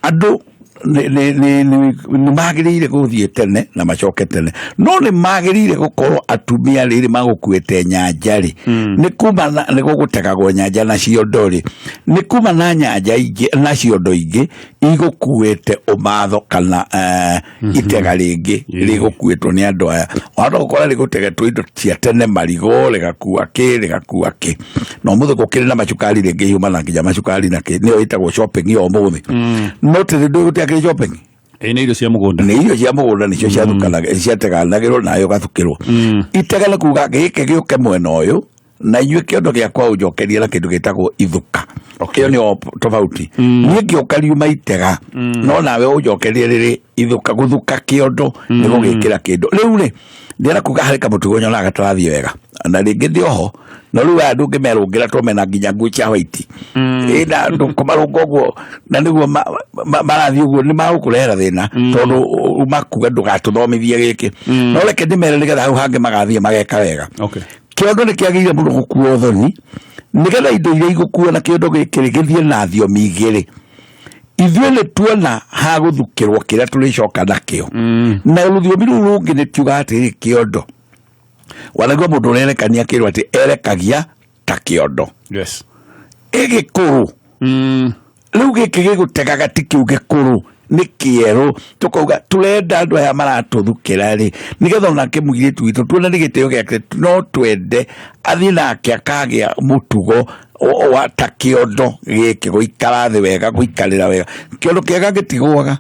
andu ni magirire guthie tene na macoke tene no ni magirire gukorwo atumia riri magukuite nyanjari ni kuma ni gugutegagwo nyanja na ciondori ni kuma na nyanja ingi na ciondo ingi igukuite umatho kana itega ringi rigukuitwo ni andu aya wano gukora rigutegetwo indo cia tene marigo rigakua ki no muthe gukire na macukari ringi hiuma na nginya macukari na ki ni itagwo shopping yo muthi no tiri ndu gutiakire shopping ni irio cia mugunda nicio ciathukanaga ciateganagirwo nayo gathukirwo itegana kuga gike giuke mwena uyu na inyue kiondo giakwa unjokeria na kindu gitagwo ithuka iyo ni tofauti nie giukariuma itega no nawe unjokeria riri ithuka guthuka kiondo nigo gikira kindu riu ri ndira kuga hari kamutugo nyona gatarathie wega na ringi ndioho no riu andu ngimerungira tomena nginya ngui cia white ina ndukomarunga uguo na niguo marathi uguo ni magukurehera thina tondu makuga ndugatuthomithie giki no reke ndimere nigetha hau hangi magathie mageka wega kiondo ni kiagire muno gukuo thoni nigetha indo iria igukua na kiondo gikiri githie na thiomi igiri ithuĩ nĩ tuona ha guthukirwo kiria turicoka nakio na rũthiomi rũu rũngĩ nĩ tiuga atĩrĩ kĩondo wanagua mũndũ ũrerekania kĩrwo atĩ erekagia ta kĩondo ĩgĩkũrũ rĩu gĩkĩ gĩgũtegaga ti kĩu gĩkũrũ nĩ kĩerũ tukauga turenda andu aya maratuthukira ri nigetha onake mũirĩtu witũ tuona nĩ gĩtĩo gĩake no twende athie nake akagia mũtugo wa ta kĩondo gĩkĩ gũikara thĩ wega gũikarĩra wega kĩondo kĩega gĩtigwaga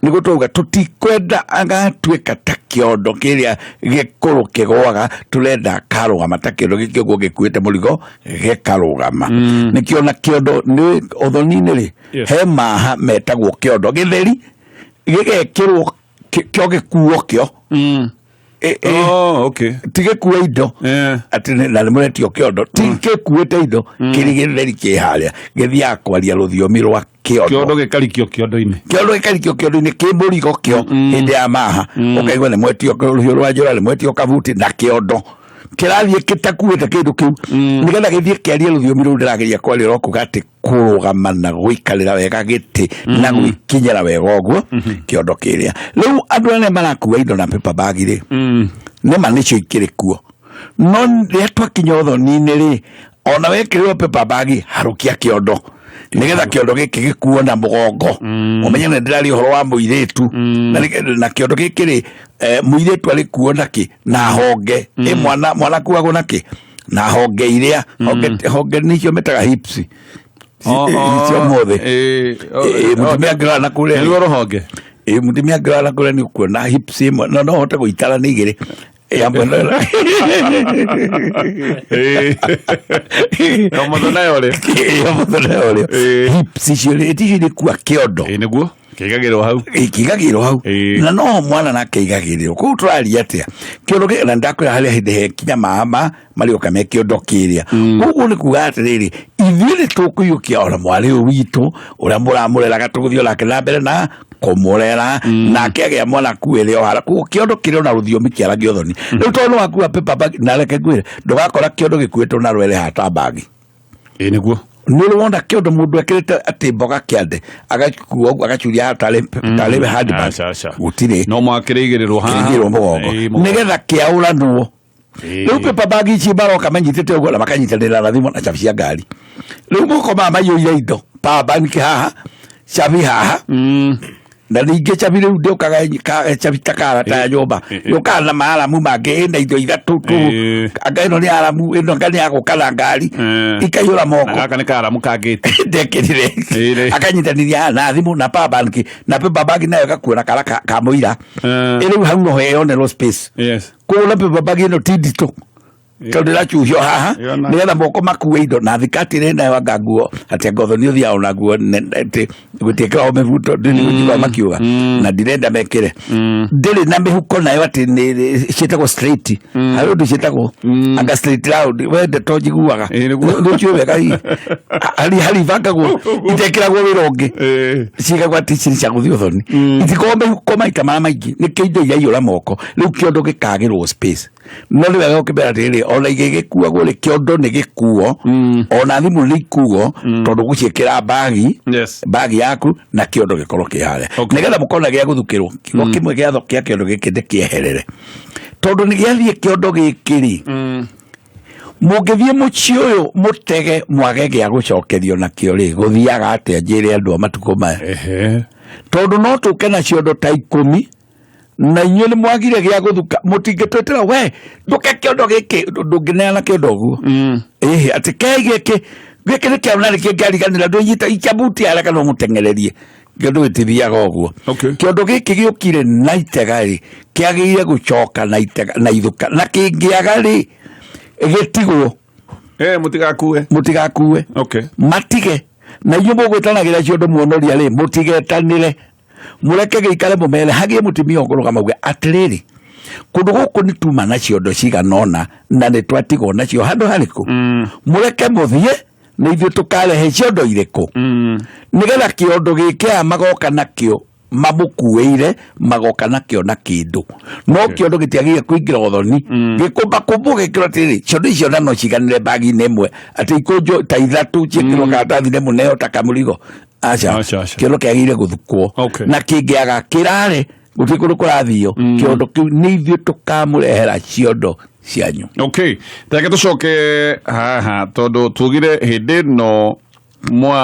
nĩguo twauga tutikwenda agatuĩka ta kĩondo kĩrĩa gĩkũrũ kĩgwaga turenda karũgama ta kĩondo gĩkĩ ũguo gĩkuĩte mũrigo gĩkarũgama nĩkĩo na kĩondo nĩ ũthoni-inĩ rĩ he maha metagwo kĩondo gĩtheri gĩgekĩrwo kĩo gĩkuo kĩo tigĩkua indo atĩ na nĩmũretio kĩondo tigĩkuĩte indo kĩrigĩrĩri kĩ harĩa gĩthiaga kwaria rũthiomi rwa kĩondo gĩkarikio kĩondo-inĩ kĩ mũrigo kĩo hĩndĩ ya maha ũkaigua nĩmwetio rũhiũ rwa njora nĩmwetio kabuti na kĩondo kĩrathiĩ gĩtakuĩte kĩndũ kĩu nĩgetha gĩthiĩ kĩarie rũthiomi rũu ndĩrageria kwaria rokuga atĩ kũrũgama na gũikarĩra wega gĩtĩ na gwĩkinyĩra wega ũguo kĩondo kĩrĩa rĩu andũ arĩa marakua indo na paper bag rĩ nema nicio ikiri kuo no ria twakinya uthoni-ini ri ona wekirwo paper bag harukia kiondo nigetha kiondo giki gikuo na mugongo umenye ne ndirari horo wa muiretu na kiondo giki ri muiretu ari kuo naki na honge mwana kuago naki na honge iria honge nicio metaga hips icio mothe mutumia ngara kule ni rohonge mutumia ngara kule ni kuona hips no hote guitara ni igiri yambona hips ciore etishire kwa kiondo niguo kigagirwo hau na no mwana na kigagirwo ku turari atia kiondo na ndakwira haria hinde kinya mama mari okame kiondo kiria gugu ni kuga atiriri ithire tukuyukia ora mwari witu uria muramurera gatuguthio lake na mbere na komorera na kege mwana kuele ohara ku kiondo kirio na ruthiomi kiaragio uthoni riu tono waku paper bag na reke gwire ndugakora kiondo gikuitwo na rwele hata bagi niguo nuru wonda kiondo mundu ekirite ati mboga kiande agakuo agachuria tale handbag gutire no mwakirigirirwo haha mugongo nigetha kiaura nuo riu paper bag ici baroka manyitite ugo na makanyitanira na thimu na chabi cia ngari riu moko mama yoya indo power bank haha chabi haha na ninge chabi riu ndukaga chabi takara ta nyumba yuka na maalamu mange na indo ithatu tu anga ino ni alamu ino ngani yako kala ngari ikayura moko aka ni karamu kagite ndekirire akanyitaniria na thimu na power bank na paper bag nayo gakuona kala ka muira iri hau no heo ne space kula paper bag ino tidito kaudira chuhio haha nigetha moko makuwe indo na thikatire na wangaguo ati ngotho ni uthia ona guo ati gutiekera mevuto ndini makiuga na ndirenda mekire ndiri na mihuko nayo ati ni citagwo straight hayo ndi citagwo anga straight round wende to njiguaga nducio wega hali vangagwo itekiragwo wirongi cigagwa ticiri cia guthio thoni itikombe huko maita mara maingi ni kiindo yaiyura moko riu kiondo gikagirwo space no ni wega ukibera riri ona igigikuo guri kiondo ni gikuo ona thimu ni ikuo tondu guciekera bagi yaku na kiondo gikorwo kihare nigetha mukona gia guthukirwo kigo kimwe gia thoko kia kiondo gikinde kieherere tondu ni giathie kiondo gikiri mungithie muci uyu mutege mwage gia gucokerio na kio ri guthiaga atia njire andu amatuko maya tondu no tukena ciondo ta 10 na inyo ni mwagire gia guthuka mutingetwetera we nduke kiondo giki ndungineana kiondo guo ati kegeke giki ni kiamna ni kigariganira ndunyita ichabuti araka no mutengererie kiondo gitithiaga uguo kiondo giki giukire na itegari kiagire gucoka na itega na ithuka na kingiagari gitigwo mutigakue matige na inyo mugwitanagira ciondo muonoria ri mutigetanire mureke geikare mumele hagie mutimia okoroga mauge atiriri kundu guku ni tuma na ciondo ciganona na ni twatigo na cio handu hariku mureke muthie na ithu tukarehe ciondo iriku nigetha kiondo gikia magoka nakio mamukueire magoka nakio na kindu no kiondo gitiagie kuingira uthoni gikumba kumbuge kirotiri ciondo icio no ciganire bagi nemwe ati ikunjo ta ithatu cikirwo katathi ne muneo takamurigo acha kiondo kiagire guthukwo na kingiaga kirare gutikuru kurathio kiondo kiu ni ithu tukamurehera ciondo cianyu take tucoke haha tondu tugire hindi no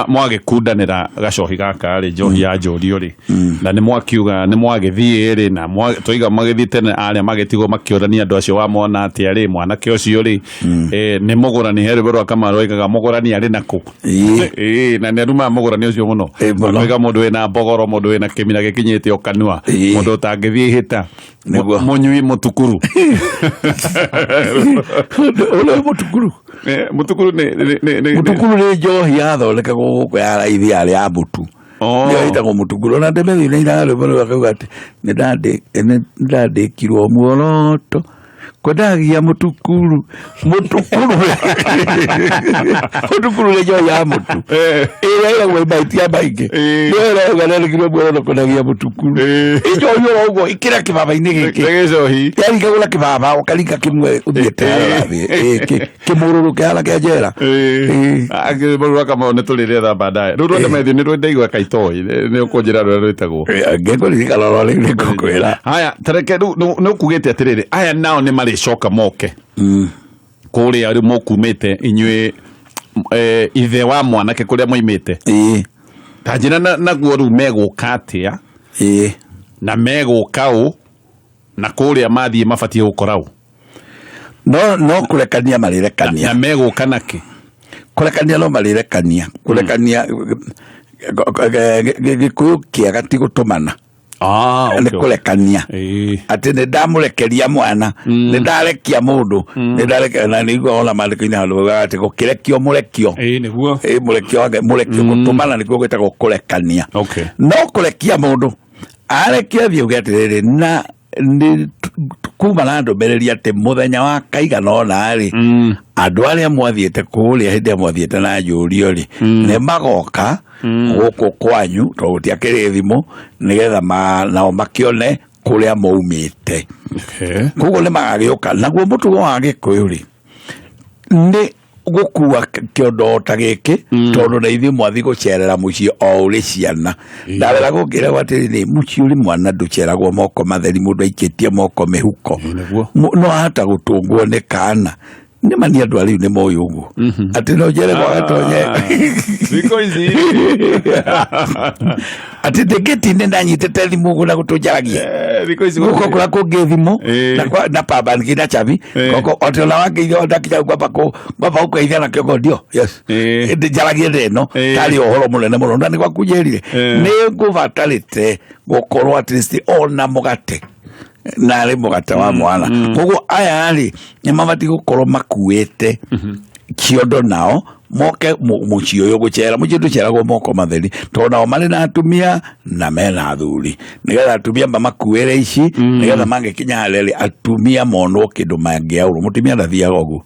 mwage kundanira gacohi gaka ri njohi ya njorio ri na ni mwakiuga ni mwagithie ri na toiga magithite na aria magetigo makiorania andu acio wa mwana ati ari mwana ke ucio ri ni mugurani herberwa kama roigaga mugurani ari naku na ne ruma mugurani ucio muno roiga mundu wina mbogoro mundu wina kimira gikinyite okanua mundu tangithie hita munyui mutukuru ole mutukuru mutukuru ni njohi yathondeka guku ya raithi ari ya butu ndio itagwo mutukuru na ndeme thine iralo balo akauga ati ndandikirwo muoroto kodagia mutukuru ni njohi ya mutu ira gwe baitia baingi ndio gale kirwo muoroto kodagia mutukuru njohi ugo ikira kibaba-ini giki yari kagula kibaba ukalika kimwe uthiete kimururu kiala kia jera agiburu kama ne tulire tha baadaye rundo methi ni rwendeigwa kaitoi ni ukunjira rwetagwo ngeko ni kalolo ni kukwira haya tareke no kugete atiriri aya nao nĩ marĩcoka moke kũrĩa rĩ mũkumĩte inyuĩ ithe wa mwanake kũrĩa moimĩte ta njĩra naguo rĩu megũka atĩa na megũka ũ na kũrĩa mathiĩ mabatiĩ gũkora ũ no kũrekania marĩrekania na megũka nakĩ kũrekania no marĩrekania kũrekania gĩkũyũ kĩega ti gũtũmana nĩ kũrekania atĩ nĩ ndamũrekeria mwana nĩ ndarekia mũndũ nĩ ndarekia na nĩiguo ona mandĩko-inĩ handũ bauga atĩ gũkĩrekio mũrekio mũrekio gũtũmana nĩkuo gwĩtagwo kũrekania no kũrekia mũndũ arekia thiĩ uge atĩrĩrĩ na nĩ kuma na ndũmĩrĩri atĩ mũthenya wa kaigana ona rĩ andũ arĩa mwathiĩte kũrĩa hĩndĩ ĩrĩa mwathiĩte na njũrio rĩ nĩ magoka gũkũ kwanyu tondũ gũtiakĩrĩ thimũ nĩgetha nao makĩone kũrĩa maumĩte koguo nĩ magagĩũka naguo mũtugo wa gĩkũyũ rĩ nĩ gũkua kĩondo ta gĩkĩ tondũ na ithuĩ mwathi gũcerera mũciĩ o ũrĩ ciana ndawĩra gũkĩragwo atĩrĩrĩ mũciĩ ũrĩ mwana ndũceragwo moko matheri mũndũ aikĩtie moko mĩhuko no ahota gũtũngwo nĩ kana nĩ mani andũ arĩu nĩ moĩ ũguo atĩ no njere gwagatonye atĩ ndĩngĩtinde ndanyitĩte thimũ ũguo na gũtũnjaragia gũko kũrĩa kũngĩ thimũ na pamba ngina chavi gũko atĩ ona wakĩitha ndakinya ngwamba gũkaitha na kĩongo ndio njaragia ndeno tarĩ ũhoro mũnene mũno na nĩ gwakunjĩrire nĩ ngũbatarĩte gũkorwo at least ona mũgate na rĩ mũgate wa mwana koguo aya rĩ nĩ mabatiĩ gũkorwo makuĩte kĩondo nao moke mũciĩ ũyũ gũcera mũciĩ ndũceragwo moko matheri tondũ nao marĩ na atumia na mena athuri nĩgetha atumia mamakuĩre ici nĩgetha mangĩkinya harĩa atumia monwo kĩndũ mangĩaũrwo mũtumia ndathiaga ũguo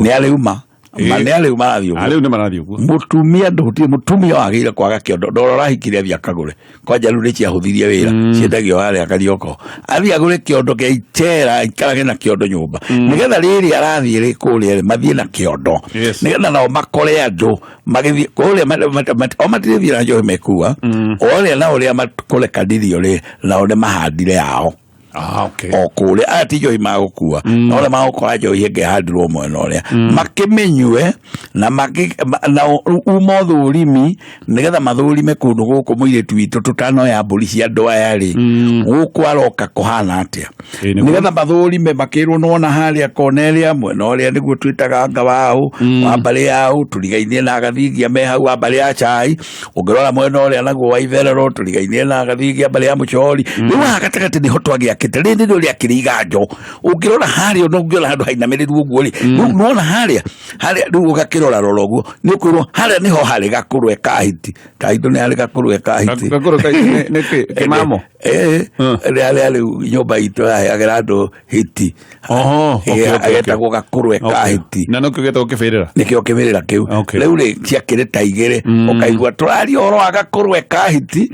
nĩ arĩuma arĩu marathiĩ ũguo mũtumia ndũhutiĩ mũtumia wagĩrĩire kwaga kĩondo ndoro rahikire athiĩ akagũre kwanja rĩu nĩciahũthirie wĩra ciendagio harĩa Karioko athiĩ agũre kĩondo gĩa itera ikarage na kĩondo nyũmba nĩgetha rĩrĩ arathiĩ rĩ kũrĩa mathiĩ na kĩondo nĩgetha nao makore andũ magĩthiĩ kũrĩa o matirĩthiĩ na njohi mekua o ũrĩa na ũrĩa makũrekanirio rĩ nao nĩ mahandire yao o kũrĩa aya ti njohi magũkua na ũrĩa magũkora njohi ĩngĩhandirwo mwena ũrĩa makĩmĩnyue na uma ũthũrimi nĩgetha mathũrime kũndũ gũkũ mũirĩtu witũ tũtanoya mbũri cia andũ aya rĩ gũkũ aroka kũhana atĩa nĩgetha mathũrime makĩrwo nona harĩa Cornelia mwena ũrĩa nĩguo twĩtaga Ngawaũ wa mbarĩ yaũ tũrigainie na Gathingia me hau wa mbarĩ ya Chai ũngĩrora mwena ũrĩa naguo wa Itherero tũrigainie na Gathingia mbarĩ ya Mũchori rĩu haha gatagatĩ nĩho twagĩa rĩrĩ nĩrĩo rĩakĩrĩ iganjo ũngĩrora harĩa no ũngĩona handũ hainamĩrĩru ũguo rĩ nona harĩa rĩu ũgakĩrora rora ũguo nĩ ũkwĩrwo harĩa nĩho harĩ gakũrwe kahiti kahitũ nĩ harĩ gakũrwe kahiti nĩ kĩmamo rĩarĩa rĩu nyũmba itũ yahagĩra andũ hiti agetagwo gakũrwe kahiti na nĩkĩo gĩtagwo kĩbĩrĩra nĩkĩo kĩbĩrĩra kĩu rĩu rĩ ciakĩrĩ ta igĩrĩ ũkaigua tũraria ũhoro wa gakũrwe kahiti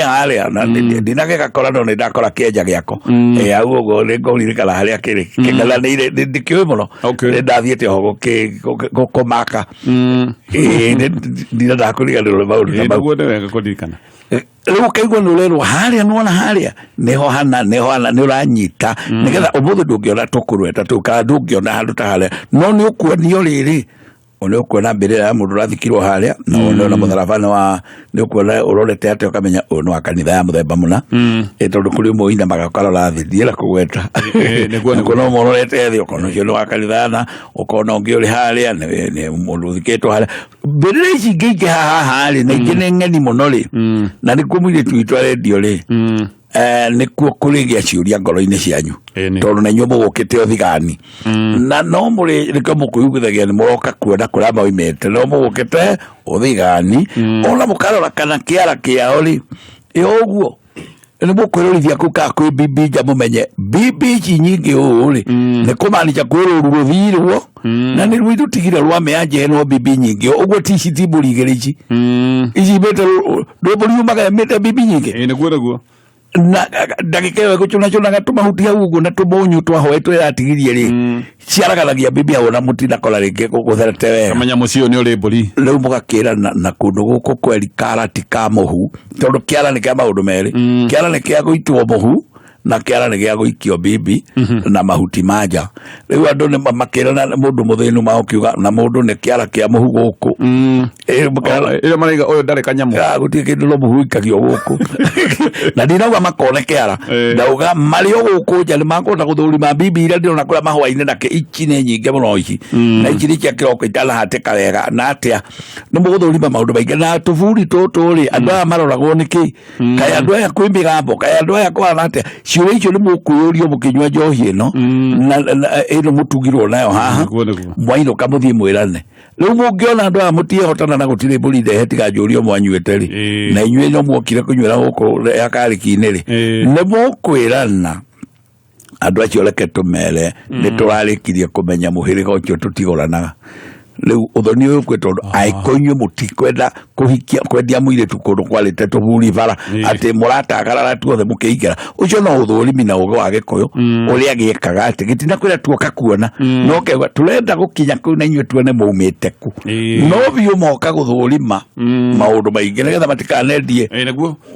harĩa na ndinagĩgakora no nĩ ndakora kĩenja gĩako au ũguo nĩ ngũririkana harĩa kĩrĩ kĩngananĩire ndĩkĩũĩ mũno nĩ ndathiĩte ho gũkũmaka ndinendaga kũriganĩrwo maũndũ ta mau rĩu ũkaigua nĩ ũrerwo harĩa nĩwona harĩa nĩho hana nĩ ũranyita nĩgetha ũmũthĩ ndũngĩona tũkũrwe ta tũu kana ndũngĩona handũ ta harĩa no nĩ ũkuonio rĩrĩ nĩ ũkuona mbĩrĩra ya mũndũ ũrathikirwo harĩa na ũrona mũtharaba nĩ ũkuona ũrorete atĩ ũkamenya ũyũ nĩ wa kanitha ya mũthemba mũna tondũ kũrĩ ũmwe ũinamaga ũkarora thĩ ndiĩra kũgweta nĩkuona ũmwe ũrorete thĩ ũkona ũcio nĩ wa kanitha na ũkona ũngĩ ũrĩ harĩa nĩ mũndũ ũthikĩtwo harĩa mbĩrĩra ici ingĩ haha rĩ na ingĩ nĩ ng'eni mũno rĩ na nĩkuo mũirĩtu witũ arendio rĩ nĩkuo kũrĩgĩa ciũria ngoro-inĩ cianyu tondũ na inyuĩ mũgũkĩte ũthigani na no mũrĩ nĩkĩo mũkwĩiguithagia nĩ mũroka kuona kũrĩa moimĩte no mũgũkĩte ũthigani ona mũkarora kana kĩara kĩao rĩ ũguo nĩ mũkwĩrorithia kũu kana kwĩ bibi nja mũmenye bibi ici nyingĩ ũũ rĩ nĩ kũmaanisha kwĩ rũru rũthirwo na nĩ rwitũ tigire rwa mĩanjĩ no bibi nyingĩ ũguo ti ici ti mbũri igĩrĩ ici imĩte mbũri yumaga imĩte bibi nyingĩ nĩguo na ndagĩka ĩyo gũcũnacũnaga tũmahuti hau ũguo na tũmũnyũ twahoetwo ĩratigirie rĩ ciaraganagia bibi hau na mũtinakora rĩngĩ gũtherete wega kamenya mũciĩ nĩ ũrĩ mbũri rĩu mũgakĩra na kũndũ gũkũ kweri karati ka mũhu tondũ kĩara nĩ kĩa maũndũ merĩ kĩara nĩ kĩa gũitwo mũhu na kiara nä gä a gå ikio bibi na mahuti manja rä u andå nä makä na må ndå må thä makiuga na må ndå nä kiara kä a må hu gå kå ä maraiga å yå ndarä kanyamå gå tiä kä ndå no må hu ikagio gå kå na ndinauga makone kiara ndauga marä o gå kå nja nä makåhota gå thå rima bibi iria ndä rona kå rä a mahåa-inä na ici nä nyingä må no ici na ici nä cia kä roko itanahatä ka wega na atä a nä må gå thå rima maå ndå maingä na tå buri tå tå rä andå aya maroragwo nä kä kaä andå aya kwä mä gambo kaä andå aya kwana atä a ciå icio nä må kwä å rio må kä nyua njohi ä no ä no må tugirwo nayo haha mwainå ka må thiä mwä rane rä u må ngä ona andå aya må tiehotana na gå tirä mbå ri ndehe tiga njå rio mwanyuä rä na inyuä no mwokire kå nyuä ra gå kå yakarä ki-inä rä nä må kwä rana andå acio reke tå mere nä tå rarä kirie kå menya må hä rä ga å cio tå tigåranaga rä u å thoni å yå kwä tondå angäkorwo inyuä må tikwenda kwendia må irä tu kå ndå kwarä te tå buri bara atä må ratagarara tuothe må kä ingä å cio no å thå rimi na å gä wa gä kå yå å rä a gä kaga atä gä tina kwä ra tuoka kuona no kegwa tå renda gå kinya kå u na inyuä tuone maumä te ku no biå moka gå thå rima maå ndå maingä nä getha matikanendie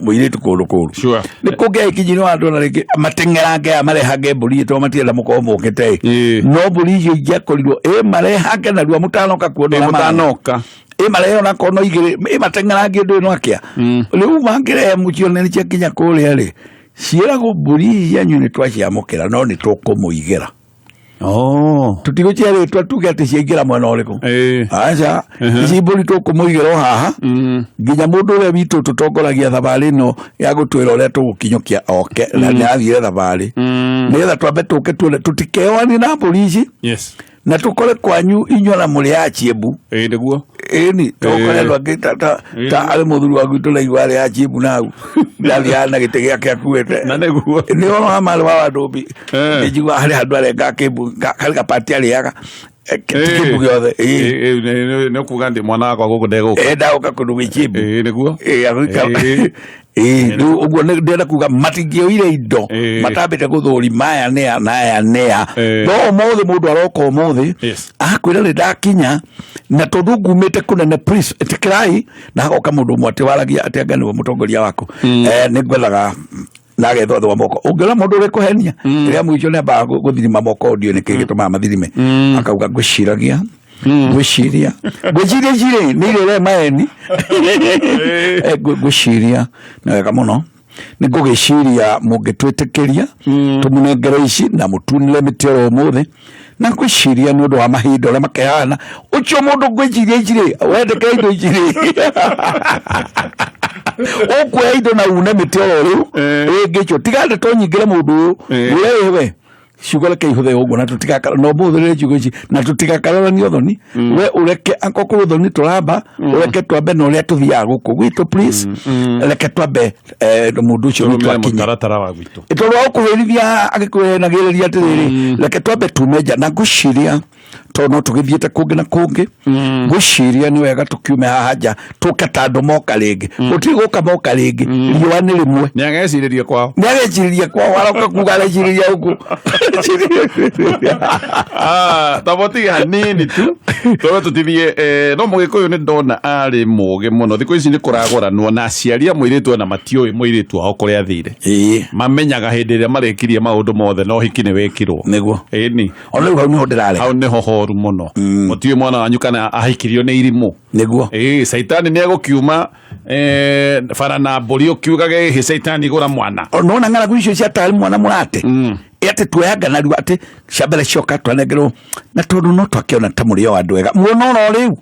må irä tu kå ndå kå ru nä kå ngä kinyirwo andå na rä ngä mateng'erange aya marehange mbå ri to matienda må korwo må kä te no mbå ri icio ingĩakorirwo marehange narua må tanoka kuona mutanoka mareo na kono igä mateng'erange ndå ä no akä a rä u mangä rehe må cione nä ciakinya kå rä a rä ciäragwo mbå ri cianyu nä twaciamå kä ra no nä tå kå må igä ra tå tigå ciarä twa tuge atä ciaingä ra mwena å rä kå aca ici mbå ri tå kå må igä ra o haha nginya må ndå å rä a witå tå tongoragia thabarä no ya gå twä ra å rä a tå gå kinyå kia oke na nä athire thabarä nä getha twambe tå ke tuone tå tikeoani na mbå ri ici na tå kore kwanyu inyuä na må rä a ciembu niguo ni tokore andå angä ta arä må thuri waku tå raigua arä a ciembu nau ndathiaga na gä tä gä ake akuä te nä ona marä wa andå mbi nä njigua harä handå arenga kä karä gapati arä aga kä gä othe nä kuga ndä mwana wakwa gå kå ndegå ndagå ka kå ndå gwä ciembu niguo rä u å guo ndenda kuga matingä å ire indo matambä te gå thå rima aya nä a na aya nä a no må thä må ndå aroka å må thä akwä ra nä ndakinya na tondå ngumä te kå nene tä kä rai na hagoka må ndå å mwe atä waragia atä anga nä we må tongoria waku nä ngwethaga na agethwo thwa moko å ngä ona må ndå å rä kå henia rä rä a må ico nä ambaga gå thirima moko ndio nä kä gä tå maga mathirime akauga ngwä ciragia gwiciria cirä nä irä re maeni gwiciria nä wega må no nä ngå gä ciria må ngä twä tä kä ria tå må nengere ici na må tunire mä tä oro å må thä na ngwä ciria nä å ndå wa mahinda å rä a makehana å cio må ndå ngwä ciria icirä wendeke indo icirä å kuoya indo na une mä tä oro rä u rä ngä cio tigande to nyingä re må ndå å yå we ciugo reke ihuthe ũguo na tũtigakara no mbũthĩrĩre ciugo ici na tũtigakararania thoni we ũreke akorwo thoni tũramba ũreke twambe na ũrĩa tũthiaga gũkũ gwitũ please reke twambe mũndũ ũcio nĩ twakinya tondũ wa gũkũhĩrithia agĩkũhenagĩrĩria atĩrĩrĩ reke twambe tume nja na ngwĩciria tondũ no tũgĩthiĩte kũngĩ na kũngĩ ngwĩciria nĩ wega tũkiume haha nja tũke ta andũ moka rĩngĩ gũtirĩ gũka moka rĩngĩ riũa nĩ rĩmwe nĩagecirĩria kwao waroka kuga arecirĩria ũguo taboti hanini tu tondå tå tithie no må gä kå yå nä ndona arä må gä må no thikå ici nä kå ragoranwo na aciari a må irä tu ona matiå må irä tu ao kå rä a thire mamenyaga hä ndä ä rä a marekirie maå ndå mothe no hiki nä wekirwo niguo ni ona rä u hau nä ho ndä rarä hau nä ho horu må no må tiå mwana wanyu kana ahikirio nä irimå niguo caitani nä egå kiuma bara na mbå ri å kiugage hä caitani igå ra mwana nona ng'aragu icio ciatarä mwana må rate ate tuoyaga na riu ati ciambere cioka twanengerwo na tondu no twakiona ta muri o andu wega muono no riu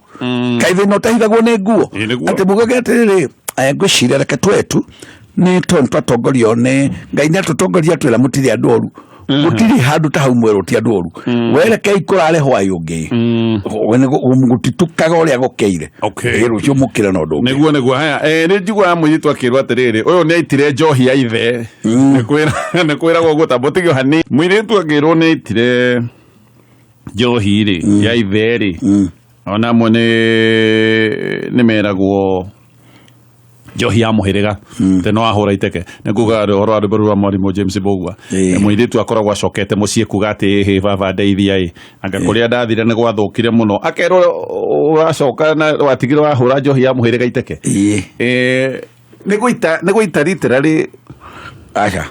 kaithe no tahithagwo ni nguo ati mugage atiriri ngwiciria reke twetu ni tondu twatongorio ni ngai nä atåtongoria twä ra må tirä andå oru gå tirä handå ta hau mwerå ti andå oru werekei kå rarä hwaä å ngä gå titukaga å rä a gå keire rå cio må kä re na å ndå nä guo haya nä njiguaga må irä akä rwo atä rä rä å yå nä aitire njohi ya ithe nä kwä ragwo å guo tambo tä gä o hanä må irä tu akä rwo nä aitire njohi rä ya ithe rä ona amwe nä meragwo njohi ya muhiriga te no ahura iteke ne kuga horo ande barua mwarimu James Bogwa muiritu akoragwo acokete mucie kuga ati he baba ndeithia anga kuria ndathire ne gwathukire muno akerwo uracoka na watigire wahura njohi ya muhiriga iteke ne guita literally acha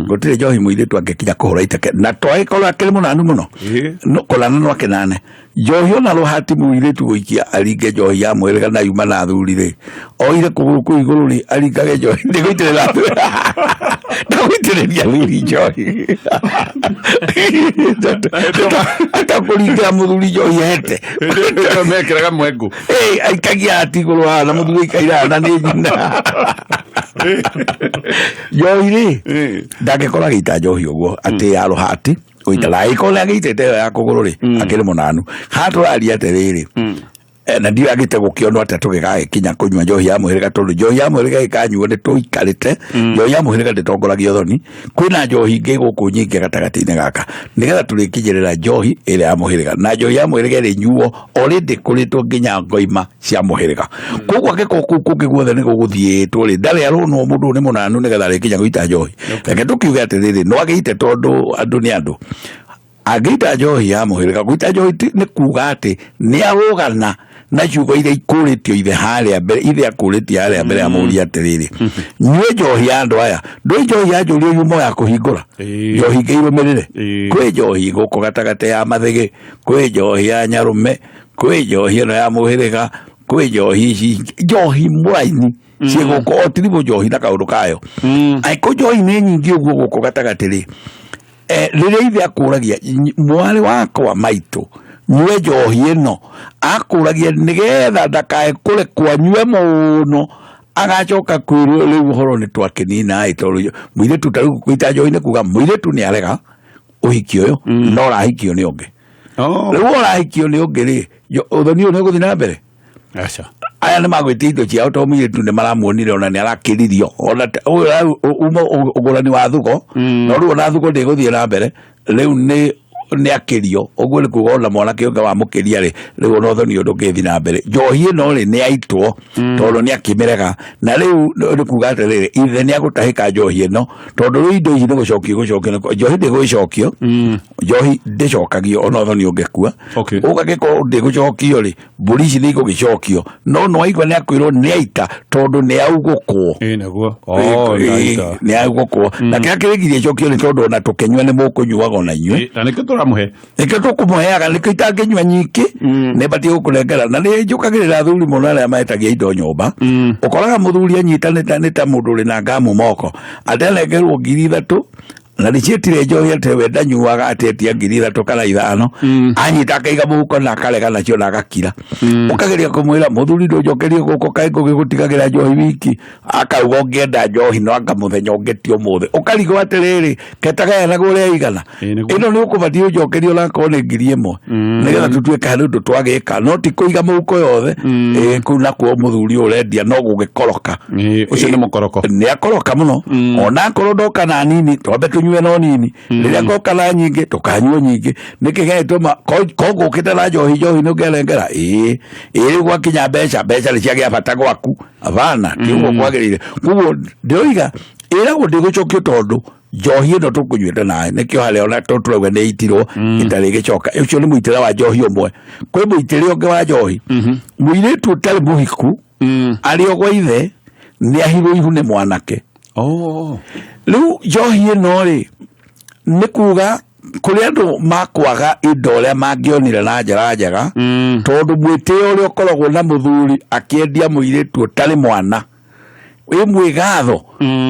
gutire njohi muiritu angekinya kuhura iteke na twagikora akiri munanu muno no kolana no akenane njohi ona ruhati muiritu guikia aringe njohi ya mwirega na yuma na thuri ri oire kuguru ku iguru ri aringage njohi ndiguitirira ndiguitirira thuri njohi atakuringira muthuri njohi hete mekiraga mwengu aikagia atiguru na muthuri ikaira na ni nyina njohi ri ndangikora gita njohi uguo ati ya ruhati uitara ikole agitete ya kuguru ri akiri munanu haturaria atiriri na ndio agite gukionwa atatugigae kinya kunywa njohi ya muhiriga tondu njohi ya muhiriga ikanyuo ni tuikarite njohi ya muhiriga nditongoragio thoni kwina njohi ingi guku nyingi gatagati-ini gaka nigetha turikinyirira njohi ile ya muhiriga na njohi ya muhiriga ri nyuo already kuritwo nginya ngoima cia muhiriga koguo agiko kuku guothe ni guguthiitwo ri ndari aronwo mundu ni munanu nigetha rikinya guita njohi reke tukiuge atiriri no agite tondu andu ni andu agita njohi ya muhiriga guita njohi ni kuga ati ni arugana na ciugo iria ikuritio ithe haria mbere ithe akuritie haria mbere ya muria atiriri nyue njohi ya andu aya ndui njohi ya njuri yumo ya kuhingura njohi ngeirumirire kwi njohi guku gatagate ya mathigi kwi njohi ya nyarume kwi njohi ino ya muhiriga kwi njohi ici njohi muraini cie guku otiribo njohi na kaundu kayo aiko njohi ni nyingi uguo guku gatagate ri riria ithe akuragia mwari wakwa maitu nyue njohi ino akuragia nigetha ndakae kurekwa nyue muno agacoka kwirwo riu horo ni twakenina ai tondu muiritu tariu kuita njohi ni kuga muiritu ni arega uhiki uyu no rahikio ni ungi riu rahikio ni ungi ri uthoni uyu ni guthi na mbere acha aya ni magwite indo ciao to muiritu ni maramuonire ona ni arakiririo ona ugurani wa thugo no riu ona thugo ndiguthie na mbere riu ni akirio oguo ni kuga ona mwana kionga wa mukiria ri riu no thoni undu ngithi na mbere njohi ino ri ni aitwo tondu ni akimerega na riu ni kuga atiriri ithe ni agutahika njohi ino tondu riu indo ici ni gucokio njohi ndigwicokio njohi ndicokagio ona thoni ungekua ugagiko ndigucokio ri mburi ici ni igugicokio no aigua ni akwirwo ni aita tondu ni augukwo naguo ni augukwo na kira kirigirie cokio ni tondu ona tukenywa ni mukunyuaga ona inyue na nikio turamuhe nikio tukumuheaga nikio itangenywa nyiki ni batie gukurengera na ni njukagirira thuri muno aria maetagia indo nyumba ukoraga muthuri anyitanite ni ta mundu ri na ngamu moko atenengerwo 3,000 na ricietire njohi ati we ndanyuaga atetia 3,000 kana 5 anyita akaiga muhuko na akarega nacio na agakira ukageria kumwira muthuri ndunjokerie guko kai ngugigutigagira njohi wiki akauga ngienda njohi no anga muthenya ungeti umuthe ukarigwo atiriri ketagaya na guria igana ino ni ukubatie unjokerie onako ni 1,000 nigetha tutuike handu twagika no ti kuiga muhuko yothe kuu nakuo muthuri urendia no gugikoroka ucio ni mukoroko ni akoroka muno ona korwo ndoka na nini twambe tunywe no nini riria ngoka na nyingi tukanywa nyingi nikigetuma kogo kitala njohi no ngerengera iri gwakinya mbeca ni ciagia bata gwaku abana tiugo kwagirire kuguo ndioiga ira ndigũcokio tondu njohi ino tukunywete nayo nikio haria ona turauga ni itirwo itari gicoka ucio ni muitira wa njohi umwe kwi muitire ungi wa njohi muiritu utari muhiku ario gwa ithe ni ahirwo ihu ni mwanake riu njohi ino ri ni kuga kuri andu makwaga indo ria mangionire na njara njega tondu mwitio uria ukoragwo na muthuri akiendia muiritu utari mwana wi mwigatho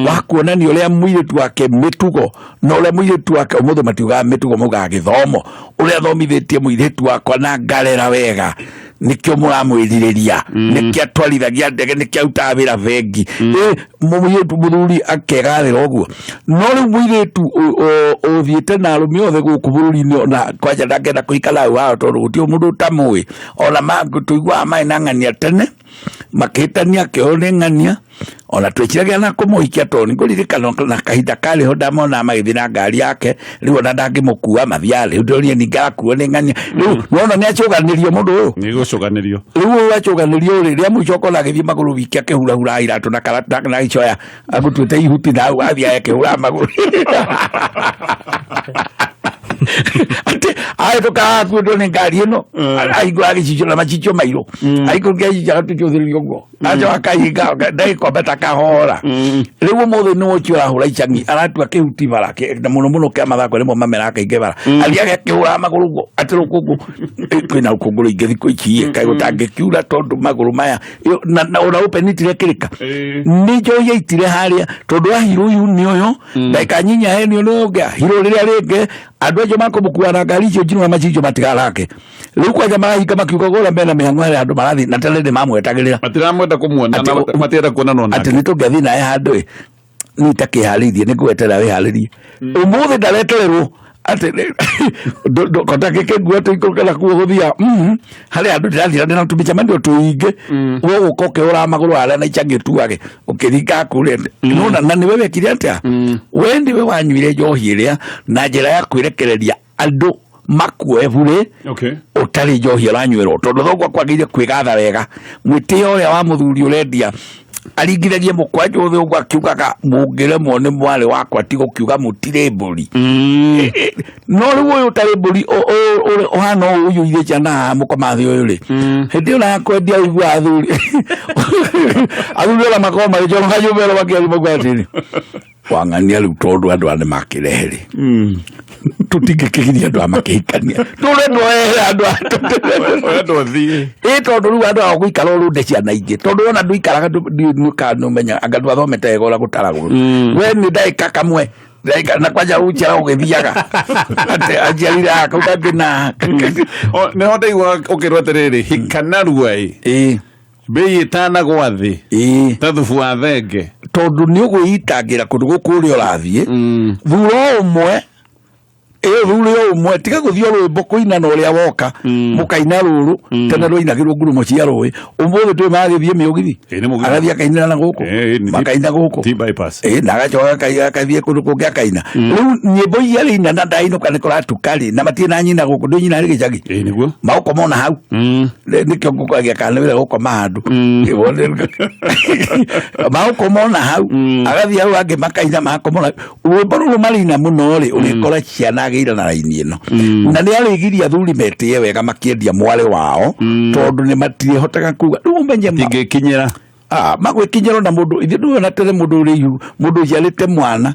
wa kuonania uria muiritu wake mitugo na uria muiritu wake umuthe matiugaga mitugo maugaga githomo uria thomithitie muiritu wakwa na ngarera wega nikio muramwiririria nikio atwarithagia ndege nikio autaga wira vengi muiritu muthuri akegarira uguo no riu muiritu uthiite na arumi othe guku bururi-ini na kwanja ndangenda kuikara wao tondu guti mundu utamui ona tuiguaga mai na ng'ania tene makihitania kĩo nĩ ng'ania ona twĩciragia na kũmũhikia tondũ nĩngũririkana na kahinda karĩho ndamona magĩthiĩ na ngari yake rĩu ona ndangĩmũkua mathiaga rĩu ndĩroria ningĩ arakuo nĩ ng'ania rĩu nona nĩ acũganĩrio mũndũ ũyũ nĩgũcũganĩrio rĩu acũganĩrio rĩrĩa mũico ũkona agĩthiĩ magũrũ wiki akĩhurahuraga iratũ na karata na icoya agũtuĩte ihuti na athiĩ akĩhuraga magũrũ ai toka kuo ni ngari ino ai go agicicio na macicio mairo ai ko ngai ja tuthiririo go ajo akaiga dai ko beta kahora riu mothe no chura hura ichangi aratua kihuti barake na muno kia mathako rimo mamera akaige bara alia kihura maguru go atiro kugu kwina kuguru ingi thiko ikie kai gutangikiura tondu maguru maya na ora openitire kirika nijo yeitire haria tondu ahiru yu ni oyo daika nyinya he ni onoga hiro riria ringi andu ajo makomukua na ngari icio njino macicio matigarake riu kwa jamaa hika makiuka gora mbena mihango ya andu marathi na telede mamwetagirira matiramwenda kumuona na matienda kuona nona ati nitugethi na handu ni takiharirie ni gwetera wiharirie umuthi ndaretererwo ati kotake kegua tuikokela kuothia hari andu ndirathira na tubicha mandio tuinge wo gukoke ura maguru ala na ichangituage ukirika kure nona na niwe wekire atia we ndiwe wanyuire njohi iria na njira ya kwirekereria andu makuevure utari njohi aranyuirwo tondu thogwa kwagire kwigatha wega mwitio uria wa muthuri urendia aringithagie mukwanju uthe ugwa kiugaga mungire mone mwale wakwa tigo kiuga mutire mburi no riu uyu tari mburi ohana uyu ire chana mukamathi uyu ri hindi ona kwendia igwa athuri athuri la makoma ri jonga yubero bakiari mugwatiri wangania riu tondu andu ane makireheri tutingikigiria andu amakihikania turendo andu thii tondu riu andu aguikara runde ciana ingi tondu ona ndu ikaraga ndu menya anga ndu athomete gora gutaragwo we ni ndaika kamwe na kwaja uchara ugithiaga ate ajiarira akautabina ne hotei wa okirweterere hikanaruai bei tana gwathi tathufu wa thenge tondu ni uguitangira kundu gukuri urathie thuro umwe thuri umwe tiga guthio rwimbo kuina no ria woka mukaina ruru tena rwinagirwo ngurumo cia rui umuthi twi magithie miugithi agathia kaina na guku makaina guku ti bypass na gachoka kaithie kundu kungi akaina riu nyimbo iria ina na ndainuka ni kuratukari na matina nyina guku ndu nyina ri gicagi niguo mauko mona hau nikyo ngukagia kana wira guko mahandu mauko mona hau agathia hau angi makaina mako mona rwimbo ruru marina muno ri urikora ciana gira na raini ino na ni arigiria thuri metie wega makiendia mwale wao tondu ni matire hotaga kuga ndu menye tingikinyira magwikinyira na mundu ithe ndu na tele mundu riu mundu jalite mwana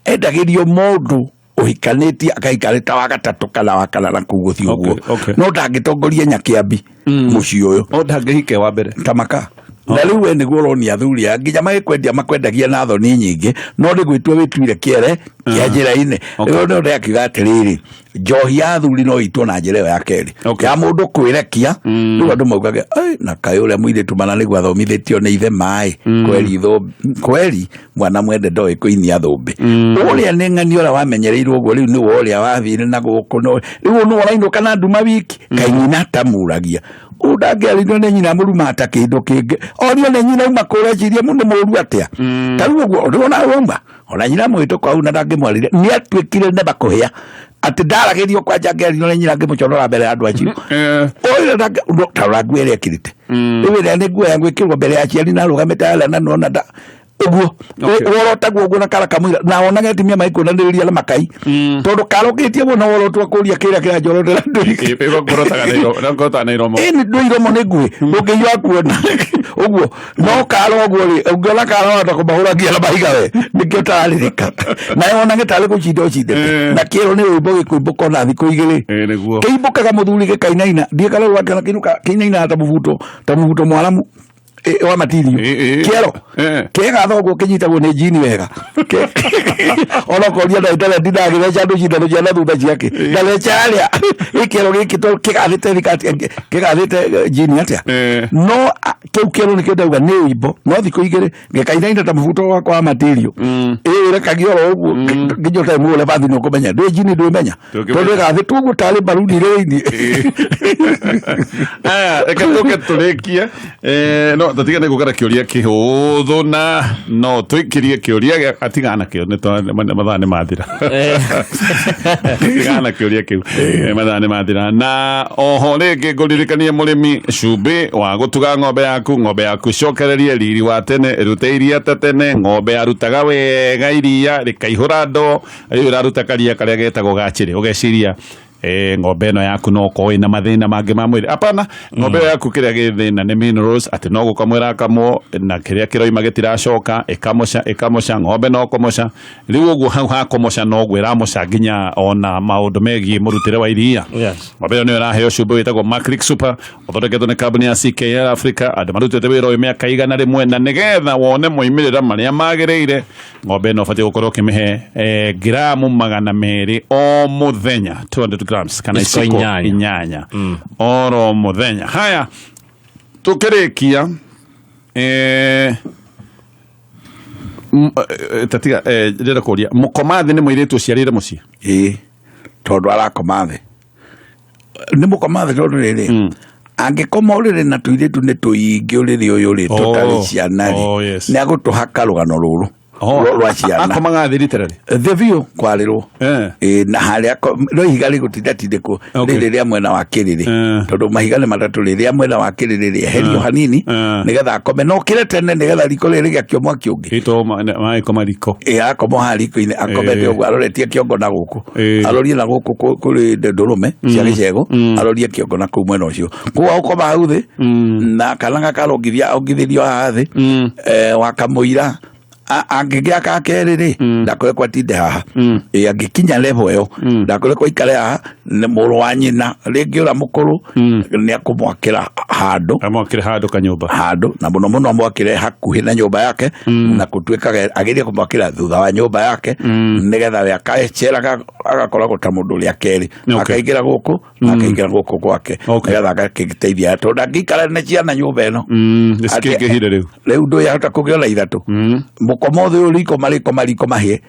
endagirio mundu uhikanitie akaikarita wa gatatu kana wa kana na kuguthi uguo no ndangitongoria nyakiambi muci uyu o ndangihike wa mbere tamaka na riu we niguo ronia thuri nginya magikwendia makwendagia na thoni nyingi no ni gwitwe wituire kiere kia njira-ini riu no ndakiuga atiriri njohi ya thuri no itwo na njira ya keri ya mundu kwirekia riu andu maugage na kai uria muiritu mana niguo athomithitio ni ithe mai kweri mwana mwende ndoi kuinia thumbi uria ni ng'ani uria wamenyereirwo uguo riu ni uria wathire na guku no riu no urainuka na nduma wiki kainina tamuragia udangiarirwo ni nyina muruma ata kindu kingi orio ni nyina uma kureciria muno muru atia taruo guo ndona womba ona nyina mwito kwa una ndangimwarire ni atwikire ne bakuhia ati ndaragirio kwa jangerirwo ni nyina ngimuchonora mbere andu acio oyo ndangwire kirite iwe ni nguo yangu ikirwo mbere ya ciari na rugamite ala na nona nda uguo worotagwo uguo na kara kamwira na onaga timia maikunaniria na makai tondu karogitie muno worotwa kuria kira kira njorotera nduri ngota na iromo ni nduiromo ni ngui ndungiywa kuona uguo no karo uguo ri ungiona karo ndo kubahuragia na mahiga we nikio taririka na onaga tari gucindo cinde na kiro ni rwimbo gikuimbuka na thiku igiri niguo kiimbukaga muthuri gikainaina ndiekala wakana kinuka kinaina ta mubuto mwaramu wa matirio kiero kega thogo kinyitagwo ni jini wega ona koria na itala ndinagire chandu cindano cia na thutha ciake na lecharia ikero giki to kigathite jini atia no kiu kiero ni kiendauga ni wimbo no thiko igire ngekainaina ta mubuto wakwa wa matirio rekagio ro uguo nginyota mwole bathi no kumenya ndi jini ndi menya tondu gathitwo uguo tari baruni reini ekatoke turekia no tatigane gukara kiuria kihuthu na no twikirie kiuria atigana kio ni mathane mathira atigana kiuria kiu mathane mathira na oho ringi nguririkanie murimi cumbi wa gutuga ng'ombe yaku yaku ng'ombe yaku cokererie riri wa tene rute iria ta tene ng'ombe arutaga wega iria rikaihura ndo ayo raruta karia karia getagwo gachiri ugeciria ng'ombe no yaku no ko ina mathina mangi ma mwiri apana ng'ombe yaku kiria githina ni minerals ati no gukamwira kamo na kiria kiroima gitiracoka ikamoca ng'ombe no komoca riu uguo hau ha komoca no gwira moca nginya ona maundu megie murutire wa iria ng'ombe no iraheo cumbĩ witagwo Macric Super uthondeketwo ni kambuni ya CKL Africa andu marutite wira uyu miaka igana rimwe na nigetha wone moimirira maria magiriire ng'ombe no bati gukorwo kimihe gramu 200 o muthenya 200 grams kana iciko inyanya oro muthenya haya tukirikia tatiga ndira kuria mukomathi ni mwiritu uciarire mucii tondu arakomathi ni mukomathi tondu riri angikoma urire na tuiritu ni tuingi uriri uyu ri tutari ciana ri ni agutuhaka rugano ruru rwa ciana akomaga literally the view kwarirwo na haria no higari gutindatideku riria mwena wa kiriri tondu mahigane matatu riria mwena wa kiriri herio hanini nigetha akome no kire tene nigetha riko riri gakio mwaki ungi ito mai koma riko akoma hariko ine akome ndio aroretie kiongo na guku arorie na guku kuri ndurume cia gicego arorie kiongo na ku mwena ucio kwa ukoma hau thi na kalanga karongithia ongithirio hathi wakamuira angigia ka keriri ndakore kwa tinde haha angikinya level yo ndakore kwa ikare haha ni muru wa nyina ringi ura mukuru ni akumwakira handu kanyumba handu na muno amwakire hakuhi na nyumba yake na kutuika agiria kumwakira thutha wa nyumba yake nigetha we akaecera agakora guta mundu ria keri akaigira guku akaigira guku gwake nigetha agakiteithia tondu angikara ne ciana nyumba eno sikigihire riu ndu yahota kugiona ithatu mukomothe uriko mariko mahie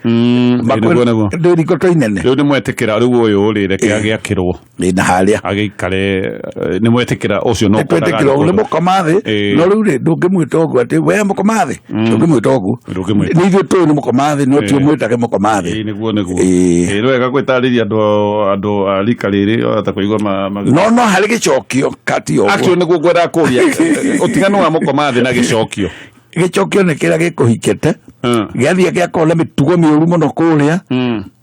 ndu riko toinene riu ni mwetikira riu uyu urire kiagakirwo na haria agikare ni mwetikira ucio no kwetikira ule mukomathi no riu ri ndungimwita uguo ati we mukomathi ndungimwita uguo ni ithu tu ni mukomathi no ti umwitage mukomathi niguo ni wega gwitariria andu arika riri ata kuigwa no hari gicokio kati uguo actually niguo gwera kuria utiganu wa mukomathi na gicokio gicokio ni kira gikuhikete giathia giakona mitugo miuru muno kuria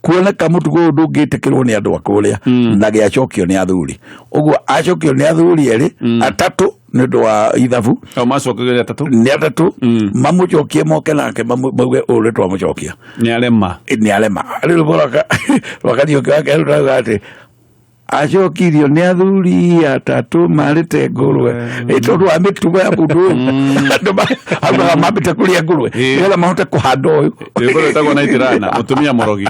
kuoneka mutugo ndungitikirwo ni andu akuria na giacokio ni athuri uguo acokio ni athuri eri atatu ni ndu wa ithabu macokio ni atatu mamucokie moke nake mauge uri twamucokia ni alema riu wakathio wake ati acokirio ni athuri atatu marite ngurwe tondu wa mitugo ya mundu andu mambite kuria ngurwe nigetha mahote kuhanda uyu igoretago na itirana mutumia morogi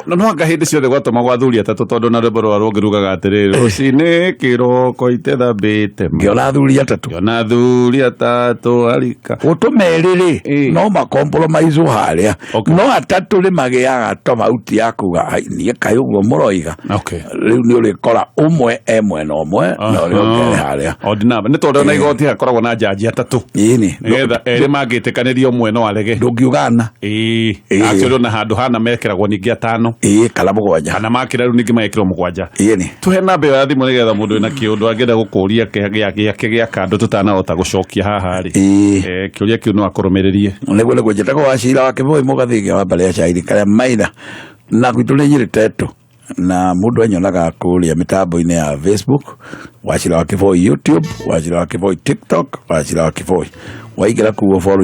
no anga hindi ciothe gwatuma gwa athuri atatu tondu na rwimbo rwa rũngirugaga atiriri rucini kiroko itethambite ngiona athuri atatu arika gutumeriri no makompromise haria no atatu ri magiaga tomauti ya kuga nie kayugo muroiga riu ni urikora umwe mwena umwe na uri okere haria ordinary ni tondu na igoti hakoragwo na jaji atatu ini nigetha eri mangitikanirio umwe no arege ndungiugana actually na handu hana mekiragwo ningi atano kala mugwanja kana makira riu ningi mekirwo mugwanja ini tuhe namba ya thimu nigetha mundu ina kiundu angenda gukuria gia kandu tutanahota gucokia haha ri kiuria kiu no akoromeririe niguo ni gwetagwo wacira wa Kivoi mugathiga wa mbere ya cairi karia maina na gwitule nyiri teto na mundu anyonaga kuria mitambo-ini ya Facebook wacira wa Kivoi YouTube wacira wa Kivoi TikTok wacira wa Kivoi waigira kuo follow